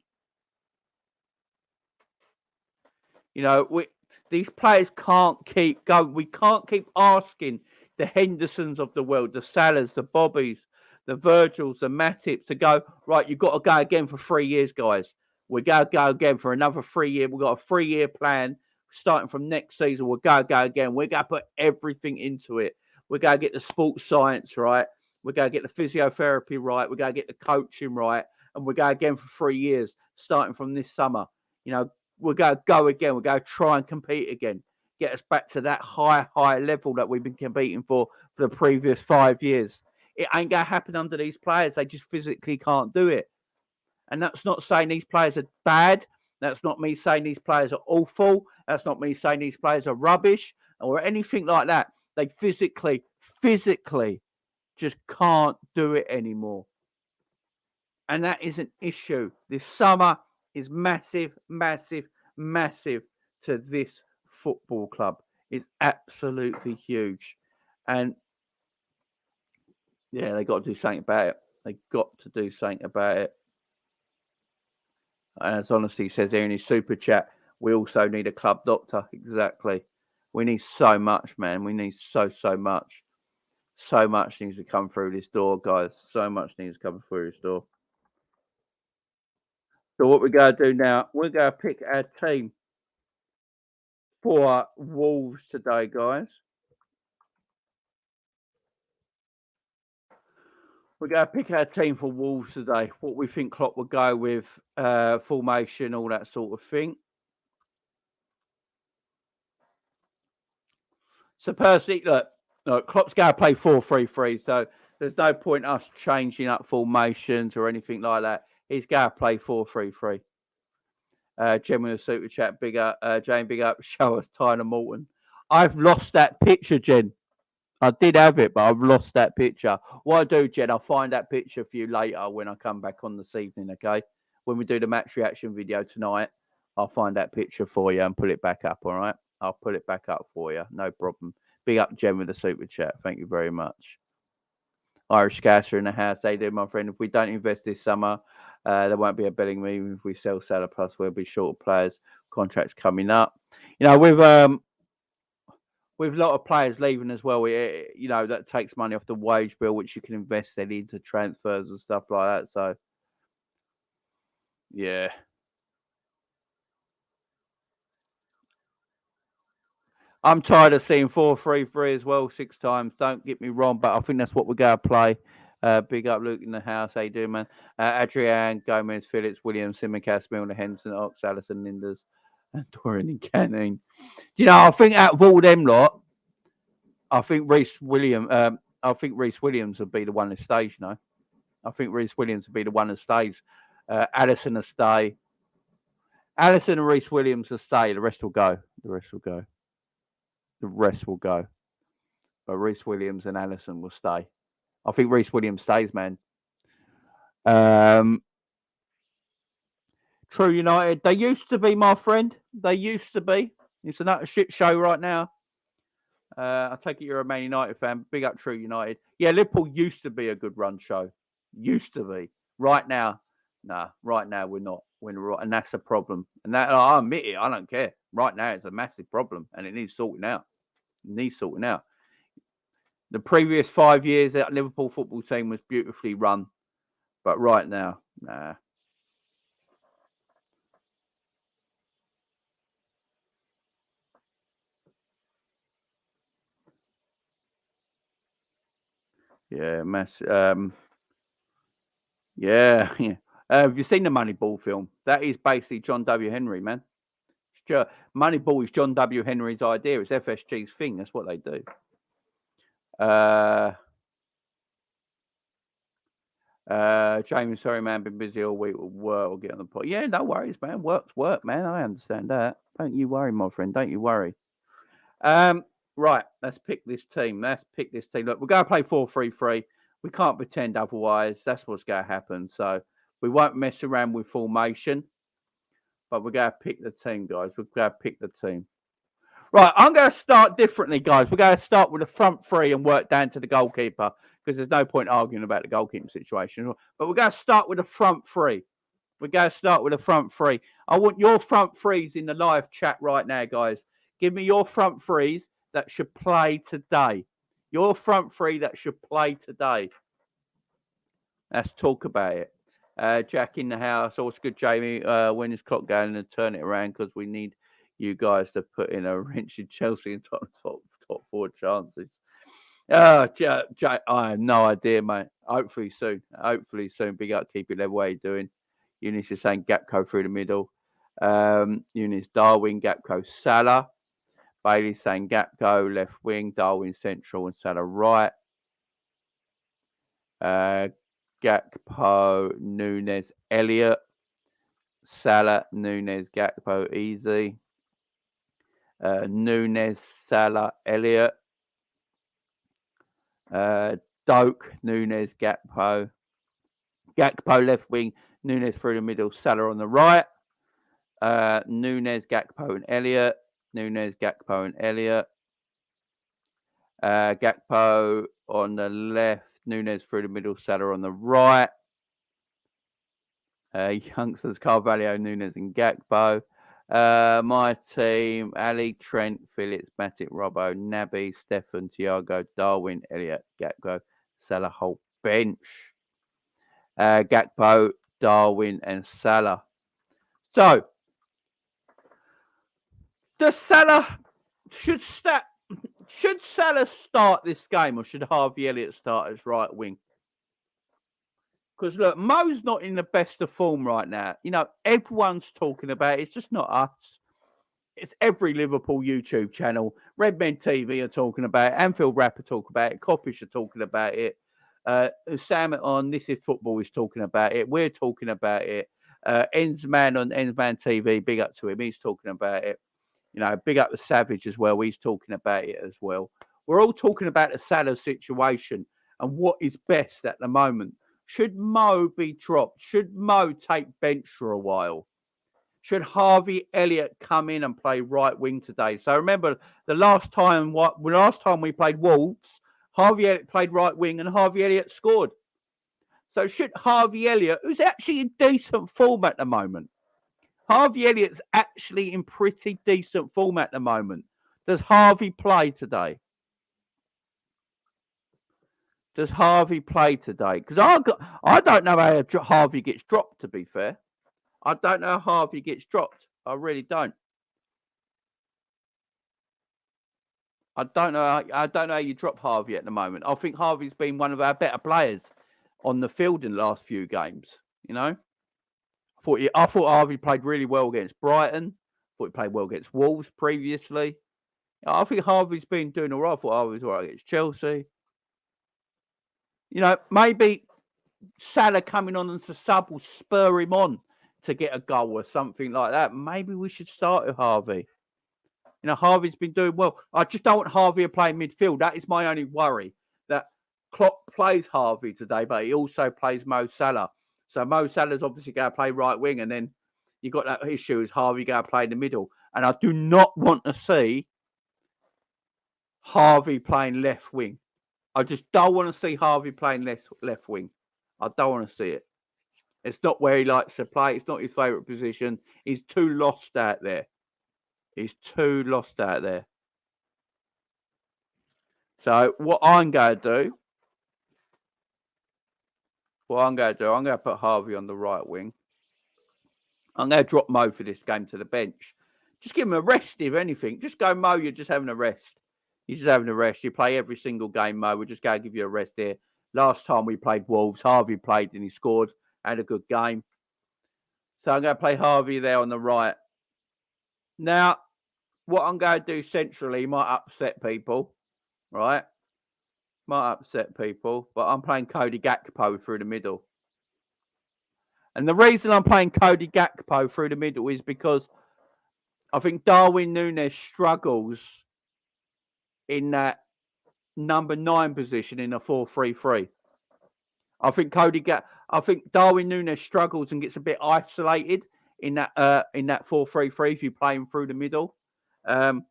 These players can't keep going. We can't keep asking the Hendersons of the world, the Salahs, the Bobbies, the Virgils, the Matips to go, right, you've got to go again for 3 years, guys. We're going to go again for another 3 year. We've got a 3-year plan starting from next season. We'll go again. We're going to put everything into it. We're going to get the sports science right. We're going to get the physiotherapy right. We're going to get the coaching right. And we're going again for 3 years, starting from this summer. We're going to go again. We're going to try and compete again. Get us back to that high level that we've been competing for the previous 5 years. It ain't going to happen under these players. They just physically can't do it. And that's not saying these players are bad. That's not me saying these players are awful. That's not me saying these players are rubbish or anything like that. They physically just can't do it anymore. And that is an issue. This summer is massive, massive, massive to this football club. It's absolutely huge. And yeah, they got to do something about it. They got to do something about it. And as Honesty says here in his super chat, we also need a club doctor. Exactly. We need so much, man. We need so much. So much needs to come through this door, guys. So much needs to come through this door. So what we're going to do now, we're going to pick our team for Wolves today, guys. We're going to pick our team for Wolves today. What we think Klopp will go with, formation, all that sort of thing. So personally, look, Klopp's going to play 4-3-3. So there's no point us changing up formations or anything like that. He's going to play 4-3-3. Jen with a super chat, big up. Jane, big up. Show us Tyler Morton. I've lost that picture, Jen. I did have it, but I've lost that picture. What I do, Jen, I'll find that picture for you later when I come back on this evening, okay? When we do the match reaction video tonight, I'll find that picture for you and put it back up, all right? I'll put it back up for you. No problem. Big up, Jen, with the super chat. Thank you very much. Irish Gasser in the house. They do, my friend. If we don't invest this summer, there won't be a Bellingham. Even if we sell Salah plus, we'll be short of players. Contracts coming up. With a lot of players leaving as well, that takes money off the wage bill, which you can invest then into transfers and stuff like that. So, yeah. I'm tired of seeing 4-3-3 as well 6 times. Don't get me wrong, but I think that's what we're going to play. Big up Luke in the house. How you doing, man? Adrian, Gomez, Phillips, Williams, Simicast, Milner, Henderson, Ox, Allison, Linders, and Dorian and Canning. I think out of all them lot, I think Reece Williams will be the one that stays, I think Reece Williams will be the one that stays. Allison will stay. Allison and Reece Williams will stay. The rest will go. But Reece Williams and Allison will stay. I think Reece Williams stays, man. True United. They used to be, my friend. They used to be. It's another shit show right now. I take it you're a Man United fan. Big up True United. Yeah, Liverpool used to be a good run show. Used to be. Right now, nah. Right now we're not. And that's a problem. And that I admit it. I don't care. Right now it's a massive problem, and it needs sorting out. The previous 5 years, that Liverpool football team was beautifully run, but right now, nah. Yeah, yeah. Have you seen the Moneyball film? That is basically John W. Henry, man. Moneyball is John W. Henry's idea. It's FSG's thing. That's what they do. Jamie, sorry, man, been busy all week with work. We'll get on the pot. Yeah, no worries, man. Work's work, man. I understand that. Don't you worry, my friend. Don't you worry. Right, let's pick this team. Look, we're going to play 4-3-3. We can't pretend otherwise. That's what's going to happen. So we won't mess around with formation, but we're going to pick the team, guys. We're going to pick the team. Right, I'm going to start differently, guys. We're going to start with the front three and work down to the goalkeeper because there's no point arguing about the goalkeeping situation. But we're going to start with the front three. I want your front threes in the live chat right now, guys. Give me your front threes that should play today. Your front three that should play today. Let's talk about it. Jack in the house. Always good, Jamie. When is clock going and turn it around because we need you guys to put in a wrench in Chelsea and top four chances. Jack, I have no idea, mate. Hopefully soon. Big up, keep it level. What are you doing? Eunice is saying Gapco through the middle. Eunice, Darwin, Gapco, Salah. Bailey saying Gapco, left wing, Darwin central and Salah right. Gakpo, Nunez, Elliott. Salah, Nunez, Gakpo, easy. Nunez, Salah, Elliott. Doak, Nunez, Gakpo. Gakpo left wing, Nunez through the middle, Salah on the right. Nunez, Gakpo and Elliott. Nunez, Gakpo and Elliott. Gakpo on the left, Nunez through the middle, Salah on the right. Youngsters, Carvalho, Nunez and Gakpo. My team, Ali, Trent, Phillips, Matic, Robbo, Naby, Stefan, Thiago, Darwin, Elliott, Gakpo, Salah, whole bench. Gakpo, Darwin and Salah. So, should Salah start this game or should Harvey Elliott start as right wing? Because look, Mo's not in the best of form right now. You know, everyone's talking about it. It's just not us. It's every Liverpool YouTube channel. Red Men TV are talking about it. Anfield Rap are talking about it. Coppish are talking about it. Sam on This Is Football is talking about it. We're talking about it. Ensman on Ensman TV, big up to him. He's talking about it. You know, big up the Savage as well. He's talking about it as well. We're all talking about the Salah situation and what is best at the moment. Should Mo be dropped? Should Mo take bench for a while? Should Harvey Elliott come in and play right wing today? So remember, the last time we played Wolves, Harvey Elliott played right wing and Harvey Elliott scored. So should Harvey Elliott, who's actually in decent form at the moment, Harvey Elliott's actually in pretty decent form at the moment. Does Harvey play today? Because I don't know how Harvey gets dropped, to be fair. I don't know how Harvey gets dropped. I really don't. I don't know how you drop Harvey at the moment. I think Harvey's been one of our better players on the field in the last few games. You know, I thought Harvey played really well against Brighton. I thought he played well against Wolves previously. I think Harvey's been doing all right. I thought Harvey was all right against Chelsea. You know, maybe Salah coming on as a sub will spur him on to get a goal or something like that. Maybe we should start with Harvey. You know, Harvey's been doing well. I just don't want Harvey to play midfield. That is my only worry. That Klopp plays Harvey today, but he also plays Mo Salah. So Mo Salah's obviously going to play right wing, and then you got that issue is Harvey going to play in the middle. And I do not want to see Harvey playing left wing. I just don't want to see Harvey playing left wing. I don't want to see it. It's not where he likes to play. It's not his favourite position. He's too lost out there. So what I'm going to do, I'm going to put Harvey on the right wing. I'm going to drop Mo for this game to the bench. Just give him a rest, if anything. Just go, Mo, you're just having a rest. You're just having a rest. You play every single game, Mo. We're just going to give you a rest here. Last time we played Wolves, Harvey played and he scored, had a good game. So I'm going to play Harvey there on the right. Now, what I'm going to do centrally might upset people, right? Might upset people, but I'm playing Cody Gakpo through the middle. And the reason I'm playing Cody Gakpo through the middle is because I think Darwin Nunez struggles in that number 9 position in a 4-3-3. I think Darwin Nunez struggles and gets a bit isolated in that 4-3-3 if you play him through the middle. And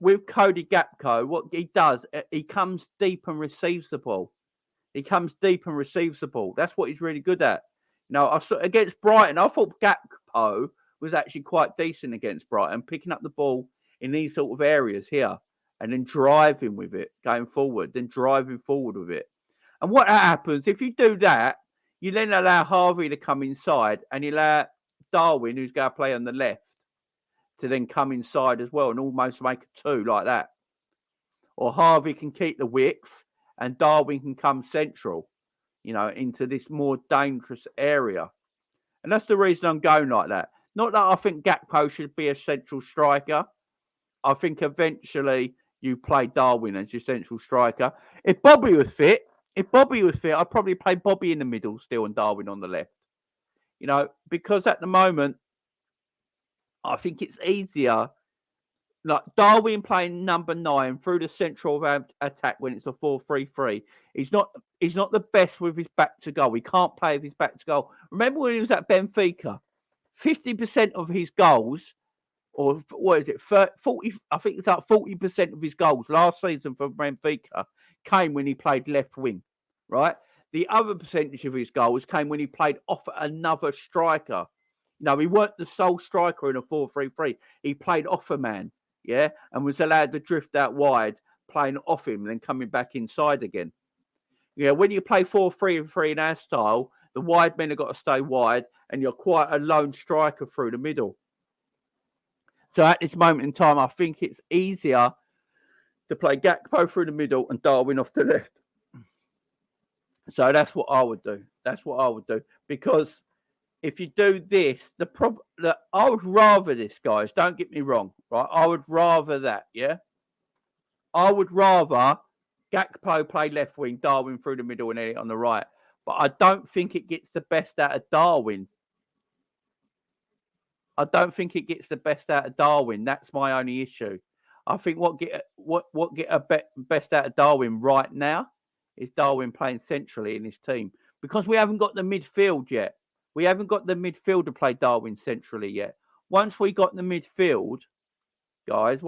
with Cody Gakpo, what he does, he comes deep and receives the ball. That's what he's really good at. You know, I saw against Brighton, I thought Gakpo was actually quite decent against Brighton, picking up the ball in these sort of areas here and then driving with it, going forward, then driving forward with it. And what happens, if you do that, you then allow Harvey to come inside and you allow Darwin, who's going to play on the left, to then come inside as well and almost make a 2 like that. Or Harvey can keep the width and Darwin can come central, you know, into this more dangerous area. And that's the reason I'm going like that. Not that I think Gakpo should be a central striker. I think eventually you play Darwin as your central striker. If Bobby was fit, I'd probably play Bobby in the middle still and Darwin on the left. You know, because at the moment, I think it's easier. Like Darwin playing number 9 through the central attack when it's a 4-3-3. He's not the best with his back to goal. He can't play with his back to goal. Remember when he was at Benfica? 50% of his goals, or what is it? 40. I think it's like 40% of his goals last season for Benfica came when he played left wing, right? The other percentage of his goals came when he played off another striker. No, he weren't the sole striker in a 4-3-3. He played off a man, yeah, and was allowed to drift out wide, playing off him, and then coming back inside again. Yeah, when you play 4-3-3 in our style, the wide men have got to stay wide, and you're quite a lone striker through the middle. So at this moment in time, I think it's easier to play Gakpo through the middle and Darwin off the left. So that's what I would do. Because if you do this, I would rather this, guys. Don't get me wrong, right? I would rather that, yeah. I would rather Gakpo play left wing, Darwin through the middle, and Elliott on the right. But I don't think it gets the best out of Darwin. That's my only issue. I think what get best out of Darwin right now is Darwin playing centrally in his team because we haven't got the midfield yet. We haven't got the midfield to play Darwin centrally yet. Once we got the midfield, guys,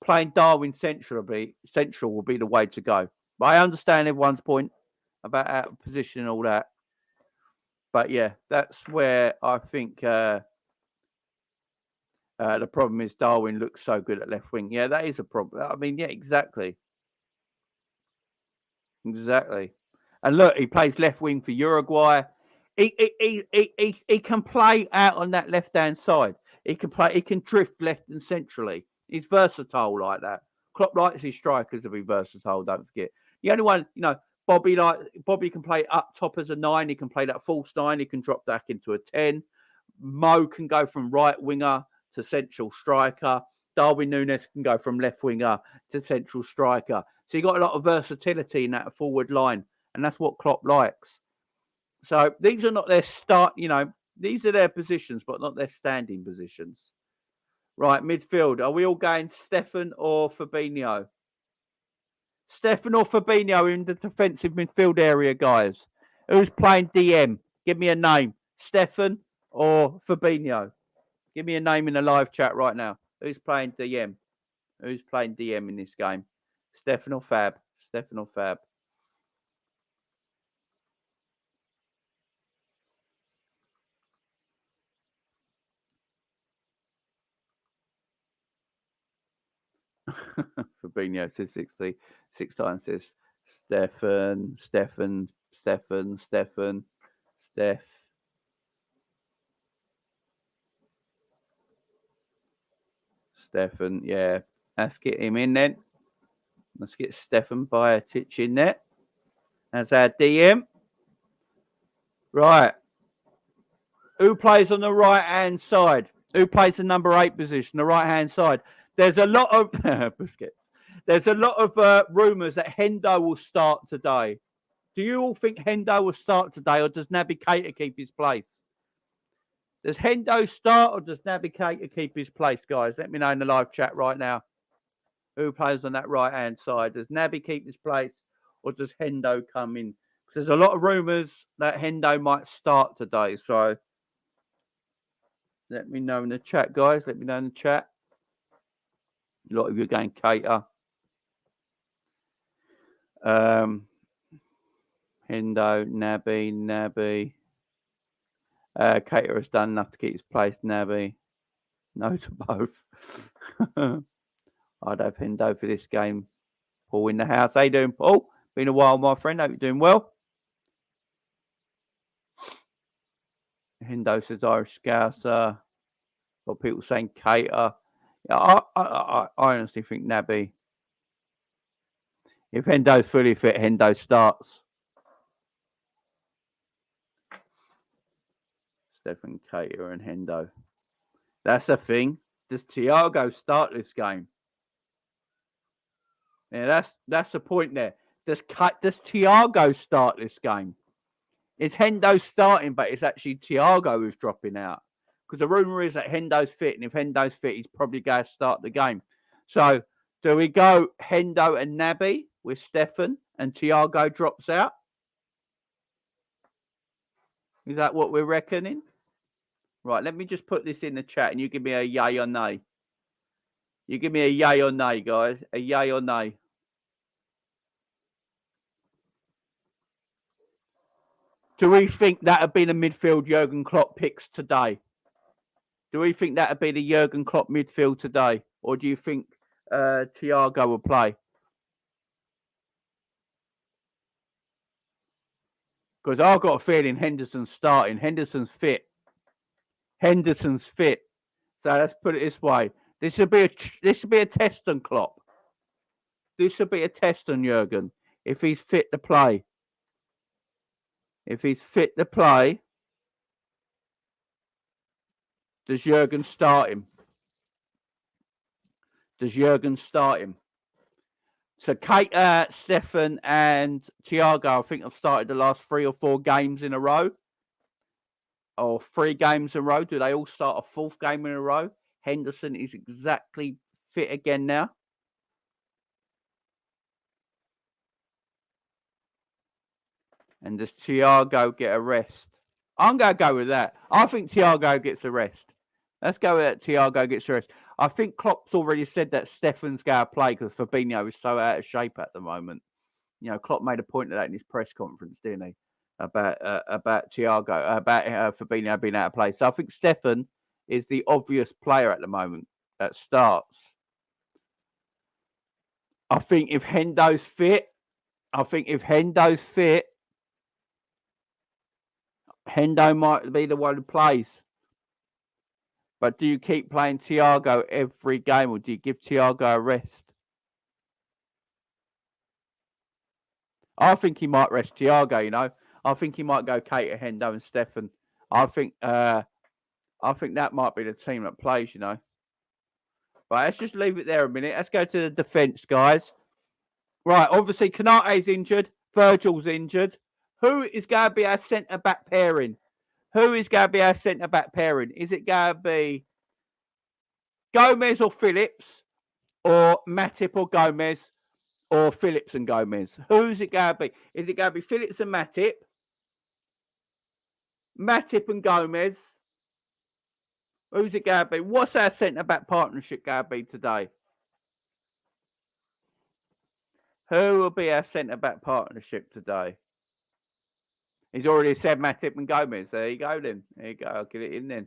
playing Darwin central will be the way to go. But I understand everyone's point about out of position and all that. But yeah, that's where I think the problem is Darwin looks so good at left wing. Yeah, that is a problem. I mean, yeah, exactly. And look, he plays left wing for Uruguay. He can play out on that left hand side. He can drift left and centrally. He's versatile like that. Klopp likes his strikers to be versatile. Don't forget. The only one, you know, Bobby can play up top as a 9. He can play that false 9. He can drop back into a 10. Mo can go from right winger to central striker. Darwin Nunez can go from left winger to central striker. So you got a lot of versatility in that forward line, and that's what Klopp likes. So these are not their these are their positions, but not their standing positions. Right, midfield. Are we all going Stefan or Fabinho? Stefan or Fabinho in the defensive midfield area, guys? Who's playing DM? Give me a name. Stefan or Fabinho? Give me a name in the live chat right now. Who's playing DM? Who's playing DM in this game? Stefan or Fab? Fabinho says 6 times says Stefan. Stefan, yeah. Let's get him in then. Let's get Stefan Bajatic in there as our DM. Right. Who plays on the right-hand side? Who plays the number 8 position, the right-hand side? There's a lot of there's a lot of rumours that Hendo will start today. Do you all think Hendo will start today, or does Naby Keita keep his place? Does Hendo start, or does Naby Keita keep his place, guys? Let me know in the live chat right now. Who plays on that right-hand side? Does Naby keep his place, or does Hendo come in? Because there's a lot of rumours that Hendo might start today, so let me know in the chat, guys. Let me know in the chat. A lot of you are going Keita. Hendo, Naby. Keita has done enough to keep his place. Naby. No to both. I'd have Hendo for this game. Paul in the house. How you doing, Paul? Been a while, my friend. Hope you're doing well. Hendo says Irish Scouser. Got people saying Keita. Yeah, I honestly think Naby. If Hendo's fully fit, Hendo starts. Stefan Keita and Hendo. That's a thing. Does Thiago start this game? Yeah, that's the point there. Does Thiago start this game? Is Hendo starting, but it's actually Thiago who's dropping out? Because the rumour is that Hendo's fit, and if Hendo's fit, he's probably going to start the game. So, do we go Hendo and Naby with Stefan, and Thiago drops out? Is that what we're reckoning? Right, let me just put this in the chat, and you give me a yay or nay. You give me a yay or nay, guys. A yay or nay. Do we think that would be the midfield Jurgen Klopp picks today? Do we think that would be the Jurgen Klopp midfield today? Or do you think Thiago will play? Because I've got a feeling Henderson's starting. Henderson's fit. Henderson's fit. So let's put it this way. This should be a test on Klopp. This should be a test on Jurgen. If he's fit to play. If he's fit to play, does Jurgen start him? Does Jurgen start him? So Keita, Stefan and Thiago, I think have started the last 3 or 4 games in a row. Or 3 games in a row. Do they all start a 4th game in a row? Henderson is exactly fit again now. And does Thiago get a rest? I'm going to go with that. I think Thiago gets a rest. Let's go with that. Thiago gets a rest. I think Klopp's already said that Stefan's going to play because Fabinho is so out of shape at the moment. You know, Klopp made a point of that in his press conference, didn't he? About Thiago, about Fabinho being out of place. So I think Stefan is the obvious player at the moment that starts. I think if Hendo's fit, Hendo might be the one who plays. But do you keep playing Thiago every game, or do you give Thiago a rest? I think he might rest Thiago, you know. I think he might go Keita, Hendo and Stefan. I think that might be the team that plays, you know. Right, let's just leave it there a minute. Let's go to the defence, guys. Right, obviously Konate's injured. Virgil's injured. Who is going to be our centre-back pairing? Is it going to be Gomez or Phillips, or Matip or Gomez, or Phillips and Gomez? Who's it going to be? Is it going to be Phillips and Matip? Matip and Gomez? Who's it going to be? What's our centre-back partnership going to be today? Who will be our centre-back partnership today? He's already said Matip and Gomez. There you go then. There you go. I'll get it in then.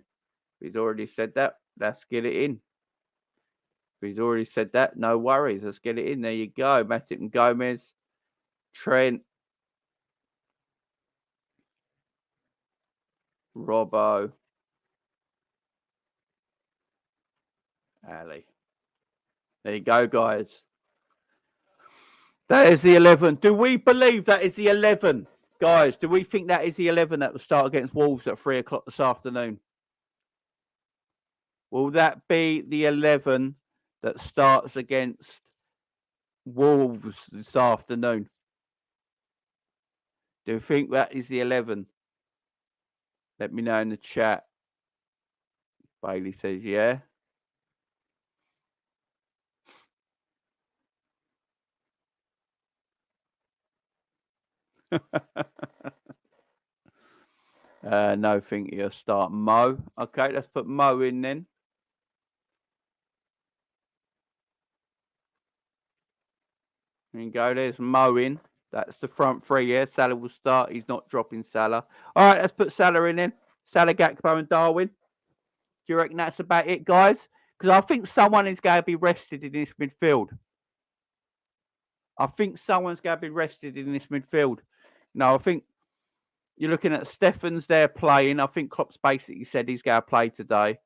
He's already said that. Let's get it in. If he's already said that, no worries. Let's get it in. There you go. Matip and Gomez. Trent. Robbo. Ali. There you go, guys. That is the 11. Do we believe that is the 11? Guys, do we think that is the 11 that will start against Wolves at 3 o'clock this afternoon? Will that be the 11 that starts against Wolves this afternoon? Do you think that is the 11? Let me know in the chat. Bailey says, yeah. No, think you'll start Mo. Okay, let's put Mo in then. There you go. There's Mo in. That's the front three. Yeah, Salah will start. He's not dropping Salah. All right, let's put Salah in then. Salah, Gakpo, and Darwin. Do you reckon that's about it, guys? Because I think someone is going to be rested in this midfield. I think someone's going to be rested in this midfield. No, I think you're looking at Stephens there playing. I think Klopp's basically said he's going to play today.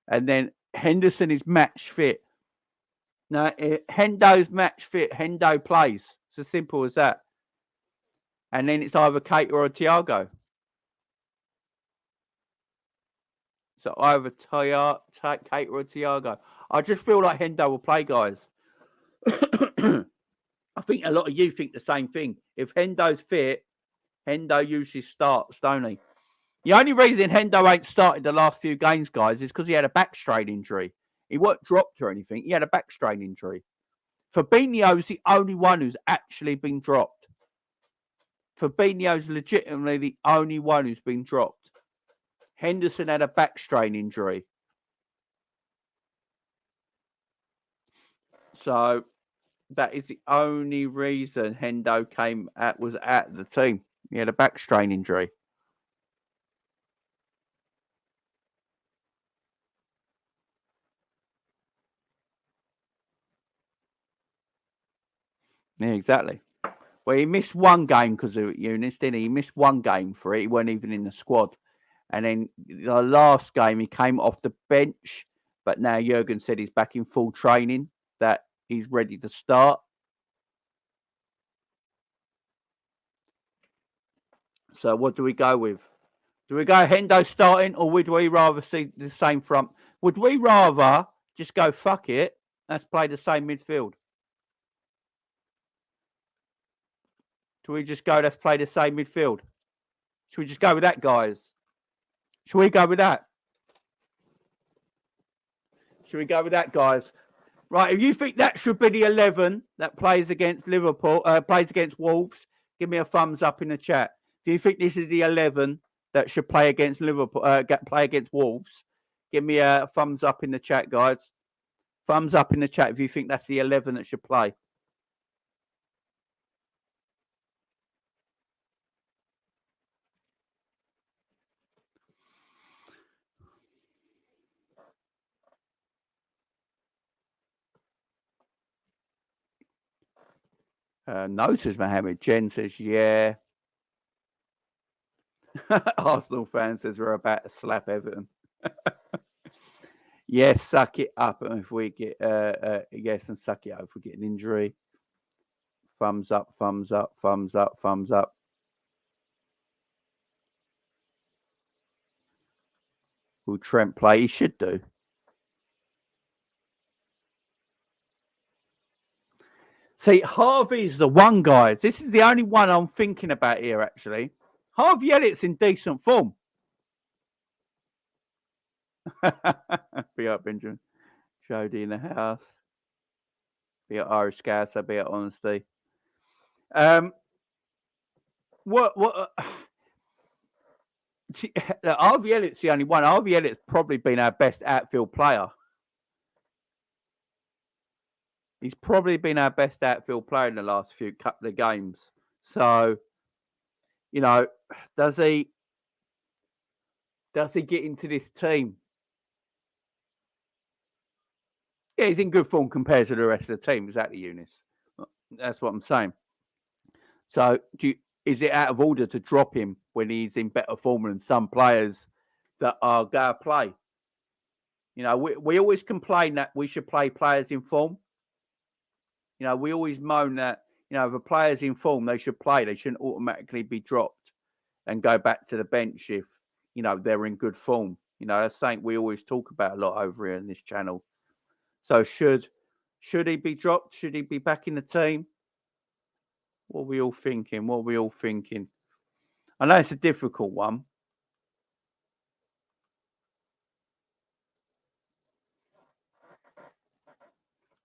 And then Henderson is match fit. Now, Hendo's match fit. Hendo plays. It's as simple as that. And then it's either Keita or Thiago. So either Keita or Thiago. I just feel like Hendo will play, guys. I think a lot of you think the same thing. If Hendo's fit, Hendo usually starts, don't he? The only reason Hendo ain't started the last few games, guys, is because he had a back strain injury. He weren't dropped or anything. He had a back strain injury. Fabinho's the only one who's actually been dropped. Fabinho's legitimately the only one who's been dropped. Henderson had a back strain injury. So that is the only reason Hendo was at the team. He had a back strain injury. Yeah, exactly. Well, he missed one game because of Eunice, didn't he? He missed one game for it. He weren't even in the squad. And then the last game, he came off the bench. But now Jurgen said he's back in full training, that he's ready to start. So what do we go with? Do we go Hendo starting, or would we rather see the same front? Would we rather just go, fuck it, let's play the same midfield? Do we just go, let's play the same midfield? Should we just go with that, guys? Should we go with that? Should we go with that, guys? Right, if you think that should be the 11 that plays against Liverpool, plays against Wolves, give me a thumbs up in the chat. Do you think this is the 11 that should play against Liverpool, play against Wolves? Give me a thumbs up in the chat, guys. Thumbs up in the chat if you think that's the 11 that should play. No, says Mohammed. Jen says, yeah. Arsenal fan says we're about to slap Everton. Yes, suck it up if we get yes, and suck it up if we get an injury. Thumbs up, thumbs up, thumbs up, thumbs up. Will Trent play? He should do. See, Harvey's the one, guys. This is the only one I'm thinking about here, actually. Harvey Elliott's in decent form. Be up, Benjamin. Jody in the house. Be at Irish Scouser. Be at Honesty. Harvey Elliott's the only one. Harvey Elliott's probably been our best outfield player. He's probably been our best outfield player in the last couple of games. So, you know, does he get into this team? Yeah, he's in good form compared to the rest of the team. Exactly, Eunice. That's what I'm saying. So, is it out of order to drop him when he's in better form than some players that are going to play? You know, we always complain that we should play players in form. You know, we always moan that, You know, if a player's in form, they should play. They shouldn't automatically be dropped and go back to the bench if, you know, they're in good form. You know, that's something we always talk about a lot over here in this channel. So should he be dropped? Should he be back in the team? What are we all thinking? What are we all thinking? I know it's a difficult one.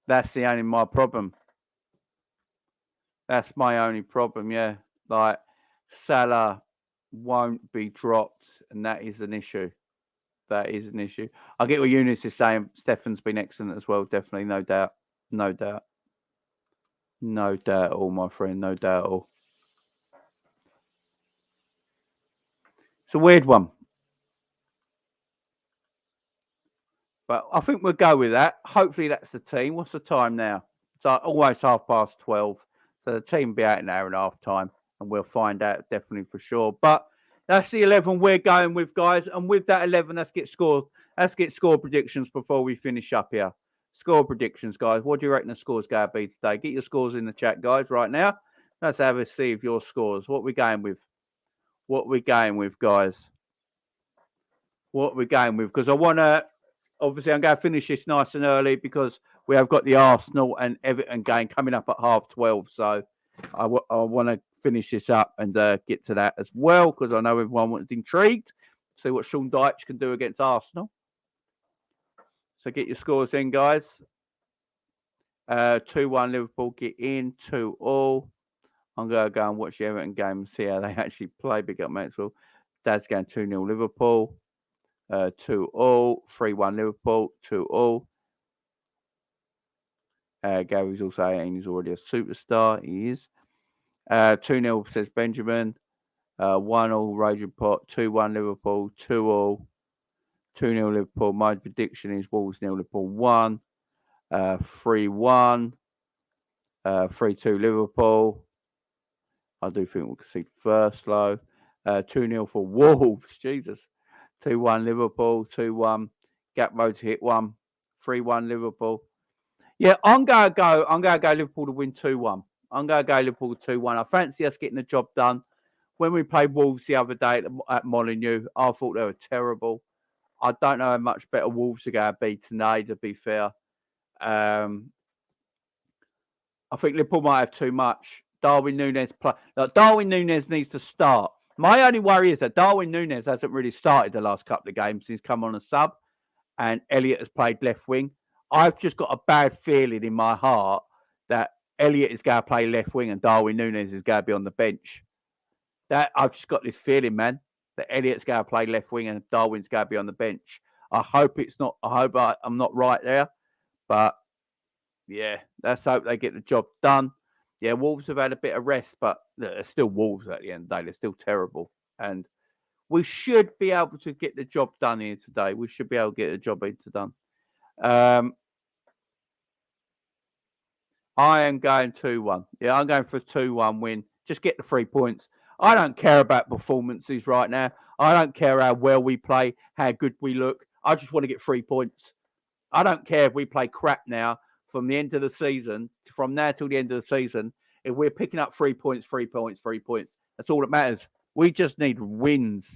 That's the only my problem. That's my only problem, yeah. Like, Salah won't be dropped, and that is an issue. That is an issue. I get what Eunice is saying. Stefan's been excellent as well, definitely, no doubt. No doubt. No doubt at all, my friend, no doubt at all. It's a weird one. But I think we'll go with that. Hopefully that's the team. What's the time now? It's almost 12:30. So the team will be out in an hour and a half time, and we'll find out definitely for sure. But that's the 11 we're going with, guys. And with that 11, let's get score predictions before we finish up here. Score predictions, guys. What do you reckon the score's going to be today? Get your scores in the chat, guys, right now. Let's have a see of your scores. What we going with? What we going with, guys? What we're going with? Because I want to... Obviously, I'm going to finish this nice and early because we have got the Arsenal and Everton game coming up at 12:30. So I want to finish this up and get to that as well because I know everyone was intrigued. See what Sean Dyche can do against Arsenal. So get your scores in, guys. 2-1 Liverpool, get in. 2-2. I'm going to go and watch the Everton game and see how they actually play. Big up Maxwell. Dad's going 2-0 Liverpool. 2-2, 3-1 Liverpool, 2-2. Gary's also 18. He's already a superstar. He is. 2-0 says Benjamin. 1-0 Raging Pot. 2-1 Liverpool. 2-2. 2-0 Liverpool. My prediction is Wolves 0 Liverpool 1. 3-1. 3-2 Liverpool. I do think we'll concede first low. 2-0 for Wolves. Jesus. 2-1 Liverpool, 2-1. Gap Road to hit 1. 3-1 Liverpool. Yeah, I'm gonna go Liverpool to win 2-1. I'm gonna go Liverpool 2-1. I fancy us getting the job done. When we played Wolves the other day at Molineux, I thought they were terrible. I don't know how much better Wolves are going to be today, to be fair. I think Liverpool might have too much. Darwin Nunez needs to start. My only worry is that Darwin Nunez hasn't really started the last couple of games since he's come on a sub, and Elliott has played left wing. I've just got a bad feeling in my heart that Elliott is going to play left wing and Darwin Nunez is going to be on the bench. That I've just got this feeling, man, that Elliott's going to play left wing and Darwin's going to be on the bench. I hope it's not. I hope I'm not right there, but yeah, let's hope they get the job done. Yeah, Wolves have had a bit of rest, but they're still Wolves at the end of the day. They're still terrible. And we should be able to get the job done here today. We should be able to get the job done. I am going 2-1. Yeah, I'm going for a 2-1 win. Just get the 3 points. I don't care about performances right now. I don't care how well we play, how good we look. I just want to get 3 points. I don't care if we play crap now. From the end of the season, from now till the end of the season, if we're picking up 3 points, 3 points, 3 points, that's all that matters. We just need wins.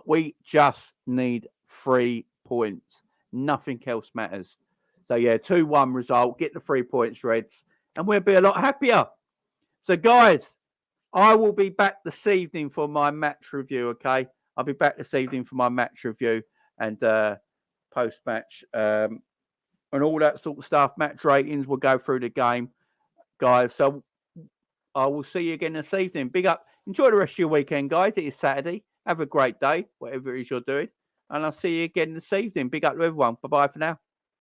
We just need 3 points. Nothing else matters. So, yeah, 2-1 result. Get the 3 points, Reds, and we'll be a lot happier. So, guys, I will be back this evening for my match review, okay? I'll be back this evening for my match review and post-match and all that sort of stuff. Match ratings, we'll go through the game, guys. So I will see you again this evening. Big up. Enjoy the rest of your weekend, guys. It is Saturday. Have a great day, whatever it is you're doing. And I'll see you again this evening. Big up to everyone. Bye-bye for now.